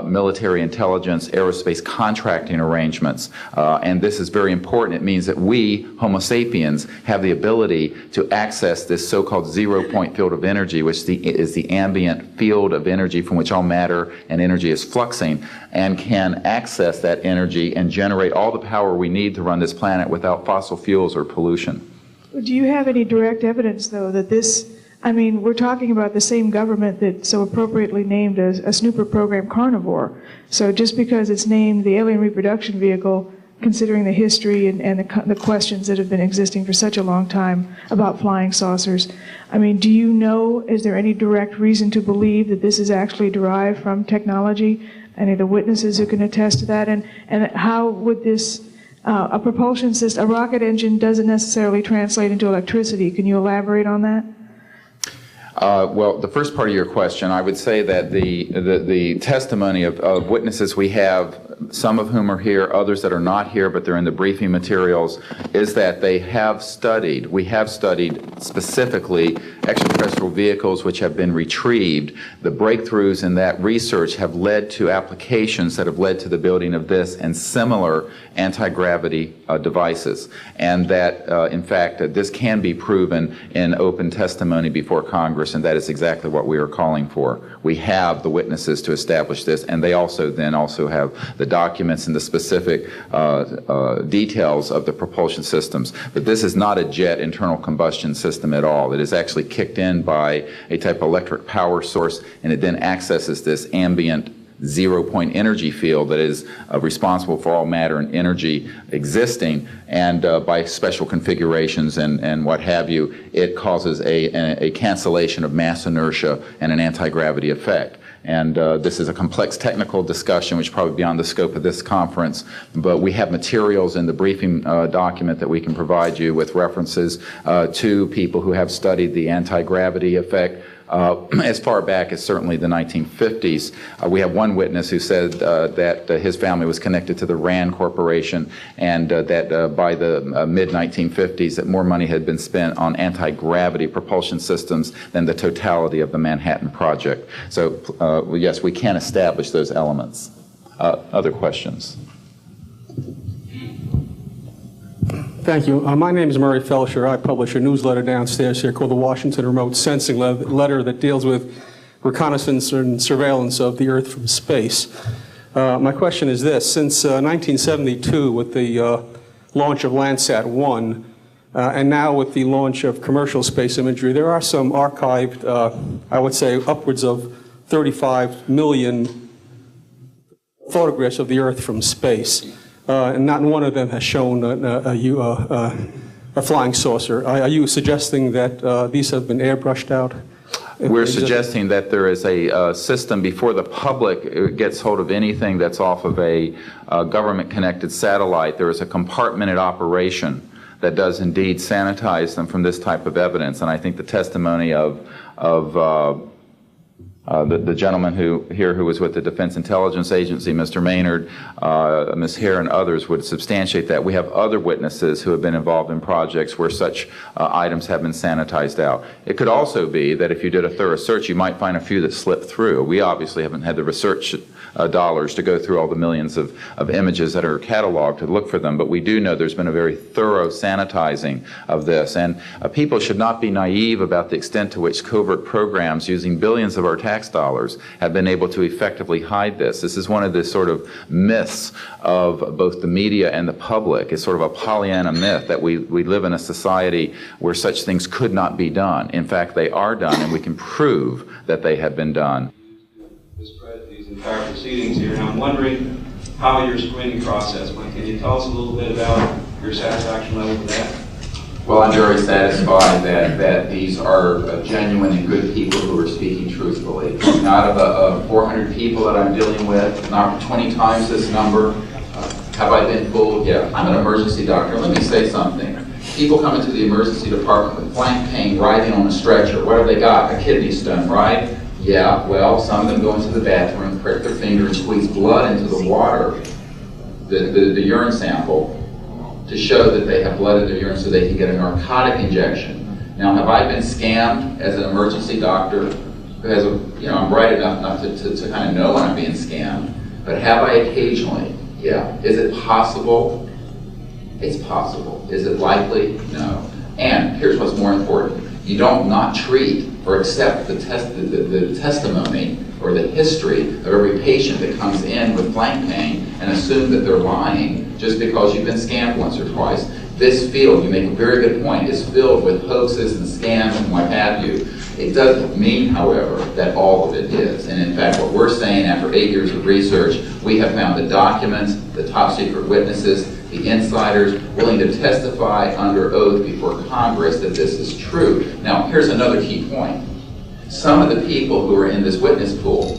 military intelligence, aerospace contracting arrangements. And this is very important. It means that we, Homo sapiens, have the ability to access this so-called zero-point field of energy, which is the ambient field of energy from which all matter and energy is fluxing, and can access that energy and generate all the power we need to run this planet without fossil fuels or pollution. Do you have any direct evidence, though, that this, I mean, we're talking about the same government that so appropriately named a snooper program carnivore. So just because it's named the alien reproduction vehicle, considering the history and the questions that have been existing for such a long time about flying saucers, I mean, do you know, is there any direct reason to believe that this is actually derived from technology? Any of the witnesses who can attest to that? And how would this, a propulsion system, a rocket engine doesn't necessarily translate into electricity. Can you elaborate on that? Well, the first part of your question, I would say that the testimony of witnesses we have, some of whom are here, others that are not here, but they're in the briefing materials, is that we have studied specifically extraterrestrial vehicles which have been retrieved. The breakthroughs in that research have led to applications that have led to the building of this and similar anti-gravity devices. And that, in fact, this can be proven in open testimony before Congress, and that is exactly what we are calling for. We have the witnesses to establish this, and they also have the documents and the specific details of the propulsion systems. But this is not a jet internal combustion system at all. It is actually kicked in by a type of electric power source, and it then accesses this ambient zero-point energy field that is responsible for all matter and energy existing, and by special configurations and what have you, it causes a cancellation of mass inertia and an anti-gravity effect. And this is a complex technical discussion, which is probably beyond the scope of this conference, but we have materials in the briefing document that we can provide you with references to people who have studied the anti-gravity effect. As far back as certainly the 1950s. We have one witness who said that his family was connected to the RAND Corporation, and that by the mid-1950s that more money had been spent on anti-gravity propulsion systems than the totality of the Manhattan Project. So yes, we can establish those elements. Other questions? Thank you. My name is Murray Felsher. I publish a newsletter downstairs here called the Washington Remote Sensing Letter that deals with reconnaissance and surveillance of the Earth from space. My question is this. Since 1972, with the launch of Landsat-1, and now with the launch of commercial space imagery, there are some archived, I would say, upwards of 35 million photographs of the Earth from space. And not one of them has shown a flying saucer. Are you suggesting that these have been airbrushed out? We're suggesting that there is a system before the public gets hold of anything that's off of a government-connected satellite. There is a compartmented operation that does indeed sanitize them from this type of evidence. And I think the testimony of the gentleman who was with the Defense Intelligence Agency, Mr. Maynard, Ms. Hare, and others would substantiate that. We have other witnesses who have been involved in projects where such items have been sanitized out. It could also be that if you did a thorough search, you might find a few that slipped through. We obviously haven't had the research dollars to go through all the millions of images that are cataloged to look for them, but we do know there's been a very thorough sanitizing of this. And people should not be naive about the extent to which covert programs using billions of our tax dollars have been able to effectively hide this. This is one of the sort of myths of both the media and the public. It's sort of a Pollyanna myth that we live in a society where such things could not be done. In fact, they are done, and we can prove that they have been done. These entire proceedings here, and I'm wondering how your screening process went. Can you tell us a little bit about your satisfaction level with that? Well, I'm very satisfied that these are genuine and good people who are speaking truthfully. Out of 400 people that I'm dealing with, not 20 times this number, have I been fooled? Yeah. I'm an emergency doctor. Let me say something. People come into the emergency department with flank pain, writhing on a stretcher. What have they got? A kidney stone, right? Yeah, well, some of them go into the bathroom, prick their finger, and squeeze blood into the water, the urine sample, to show that they have blood in their urine so they can get a narcotic injection. Now, have I been scammed as an emergency doctor who has I'm bright enough to kind of know when I'm being scammed, but have I occasionally? Yeah. Is it possible? It's possible. Is it likely? No. And here's what's more important. You don't not treat or accept the testimony or the history of every patient that comes in with flank pain and assume that they're lying just because you've been scammed once or twice. This field, you make a very good point, is filled with hoaxes and scams and what have you. It doesn't mean, however, that all of it is. And in fact, what we're saying after 8 years of research, we have found the documents, the top secret witnesses, the insiders willing to testify under oath before Congress that this is true. Now, here's another key point. Some of the people who are in this witness pool,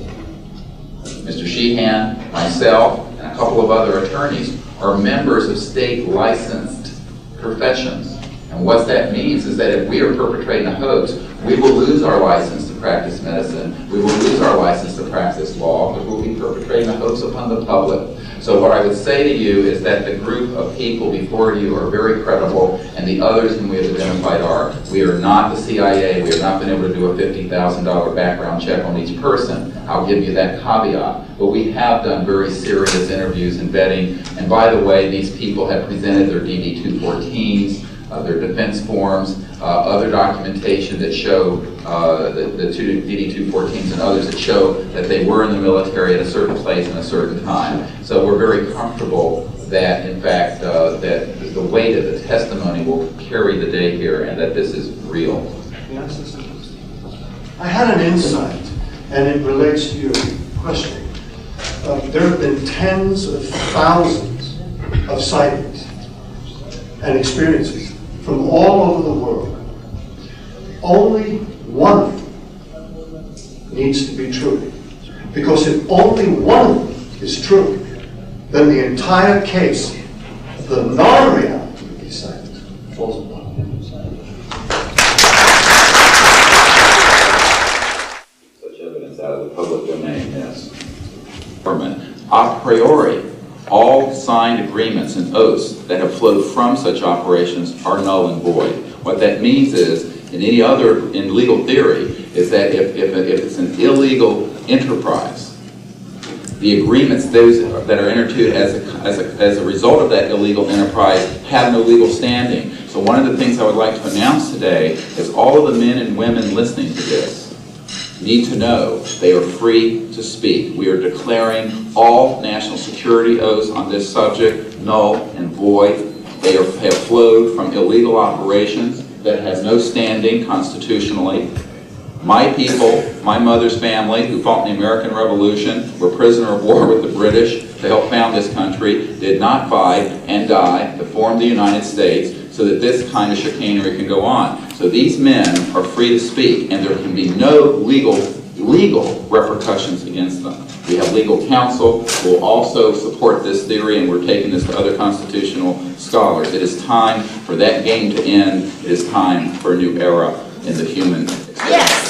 Mr. Sheehan, myself, and a couple of other attorneys, are members of state licensed professions. And what that means is that if we are perpetrating a hoax, we will lose our license to practice medicine, we will lose our license to practice law, because we'll be perpetrating a hoax upon the public. So what I would say to you is that the group of people before you are very credible, and the others whom we have identified are. We are not the CIA. We have not been able to do a $50,000 background check on each person. I'll give you that caveat. But we have done very serious interviews and vetting. And by the way, these people have presented their DD-214s, their defense forms, other documentation that show the two DD-214s and others that show that they were in the military at a certain place and a certain time. So we're very comfortable that, in fact, that the weight of the testimony will carry the day here and that this is real. I had an insight, and it relates to your question. There have been tens of thousands of sightings and experiences from all over the world. Only one of them needs to be true. Because if only one of them is true, then the entire case, the non-reality of these sightings, falls apart. Such evidence out of the public domain, yes. A priori, all signed agreements and oaths that have flowed from such operations are null and void. What that means is, in legal theory, is that if it's an illegal enterprise, The agreements, those that are entered into as a result of that illegal enterprise, have no legal standing. So one of the things I would like to announce today is all of the men and women listening to this need to know they are free to speak. We are declaring all national security oaths on this subject null and void. They have flowed from illegal operations that have no standing constitutionally. My people, my mother's family, who fought in the American Revolution, were prisoner of war with the British to help found this country, did not fight and die to form the United States so that this kind of chicanery can go on. So these men are free to speak, and there can be no legal repercussions against them. We have legal counsel who will also support this theory, and we're taking this to other constitutional scholars. It is time for that game to end. It is time for a new era in the human experience. Yes.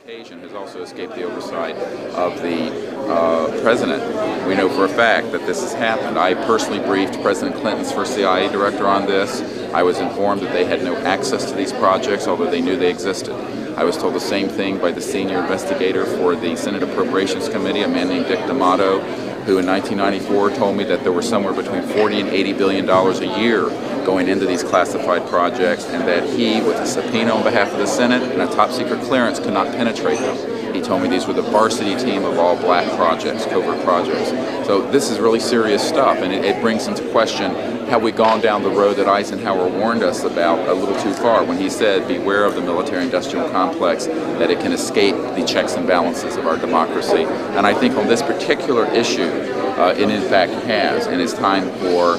Has also escaped the oversight of the president. We know for a fact that this has happened. I personally briefed President Clinton's first CIA director on this. I was informed that they had no access to these projects, although they knew they existed. I was told the same thing by the senior investigator for the Senate Appropriations Committee, a man named Dick D'Amato, who in 1994 told me that there were somewhere between $40 and $80 billion a year going into these classified projects, and that he, with a subpoena on behalf of the Senate and a top-secret clearance, could not penetrate them. He told me these were the varsity team of all black projects, covert projects. So this is really serious stuff, and it brings into question, have we gone down the road that Eisenhower warned us about a little too far when he said, beware of the military-industrial complex, that it can escape the checks and balances of our democracy. And I think on this particular issue, it in fact has, and it's time for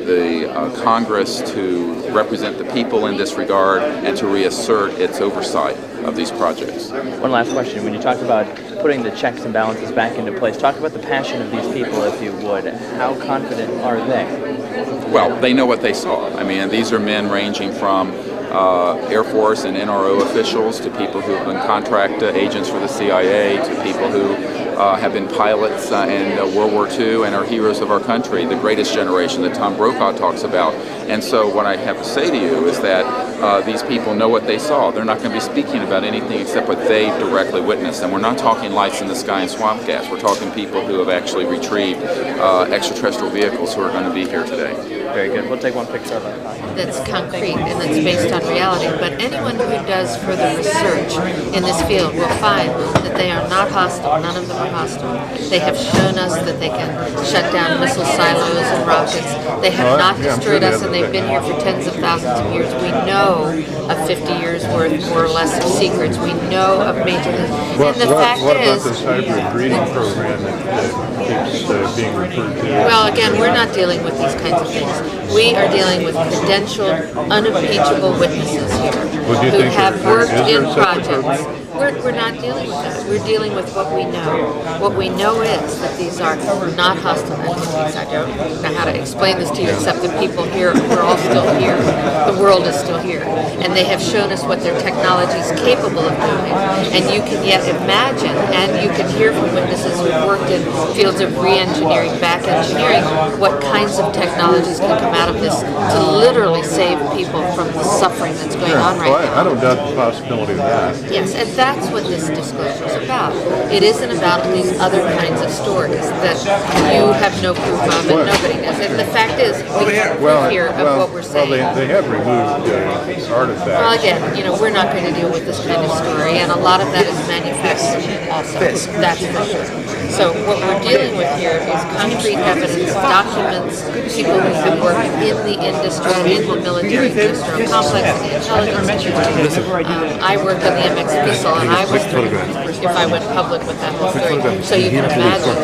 the Congress to represent the people in this regard and to reassert its oversight of these projects. One last question. When you talk about putting the checks and balances back into place, talk about the passion of these people, if you would. How confident are they? Well, they know what they saw. I mean, these are men ranging from Air Force and NRO officials to people who have been contract agents for the CIA to people who have been pilots in World War II and are heroes of our country, the greatest generation that Tom Brokaw talks about. And so what I have to say to you is that these people know what they saw. They're not going to be speaking about anything except what they directly witnessed. And we're not talking lights in the sky and swamp gas. We're talking people who have actually retrieved extraterrestrial vehicles who are going to be here today. Very good. We'll take one picture of that. That's concrete and that's based on reality. But anyone who does further research in this field will find that they are not hostile. None of them are hostile. They have shown us that they can shut down missile silos and rockets. They have not destroyed us, and they've been here for tens of thousands of years. We know of 50 years worth, more or less, of secrets. We know of major things. And the fact is, what about this hybrid breeding program that keeps being referred to? Well, again, we're not dealing with these kinds of things. We are dealing with credentialed, unimpeachable witnesses here who have worked in projects. We're not dealing with that. We're dealing with what we know. What we know is that these are not hostile entities. I don't know how to explain this to you except that people here, we're all still here. The world is still here. And they have shown us what their technology is capable of doing. And you can yet imagine, and you can hear from witnesses who've worked in fields of re-engineering, back engineering, what kinds of technologies can come out of this to literally save people from the suffering that's going on right now. I don't doubt the possibility of that. Yes, and that's what this disclosure is about. It isn't about these other kinds of stories that you have no proof of and nobody does. And the fact is, we have proof here of what we're saying. Well, they have removed artifacts. Well, again, we're not going to deal with this kind of story, and a lot of that is manufactured also. That's for sure. So what we're dealing with here is concrete evidence, documents, people who've been working in the industry, in the military industrial complex, in the intelligence industry. I worked on the MX missile, and I was through if I went public with that whole story. So you can imagine.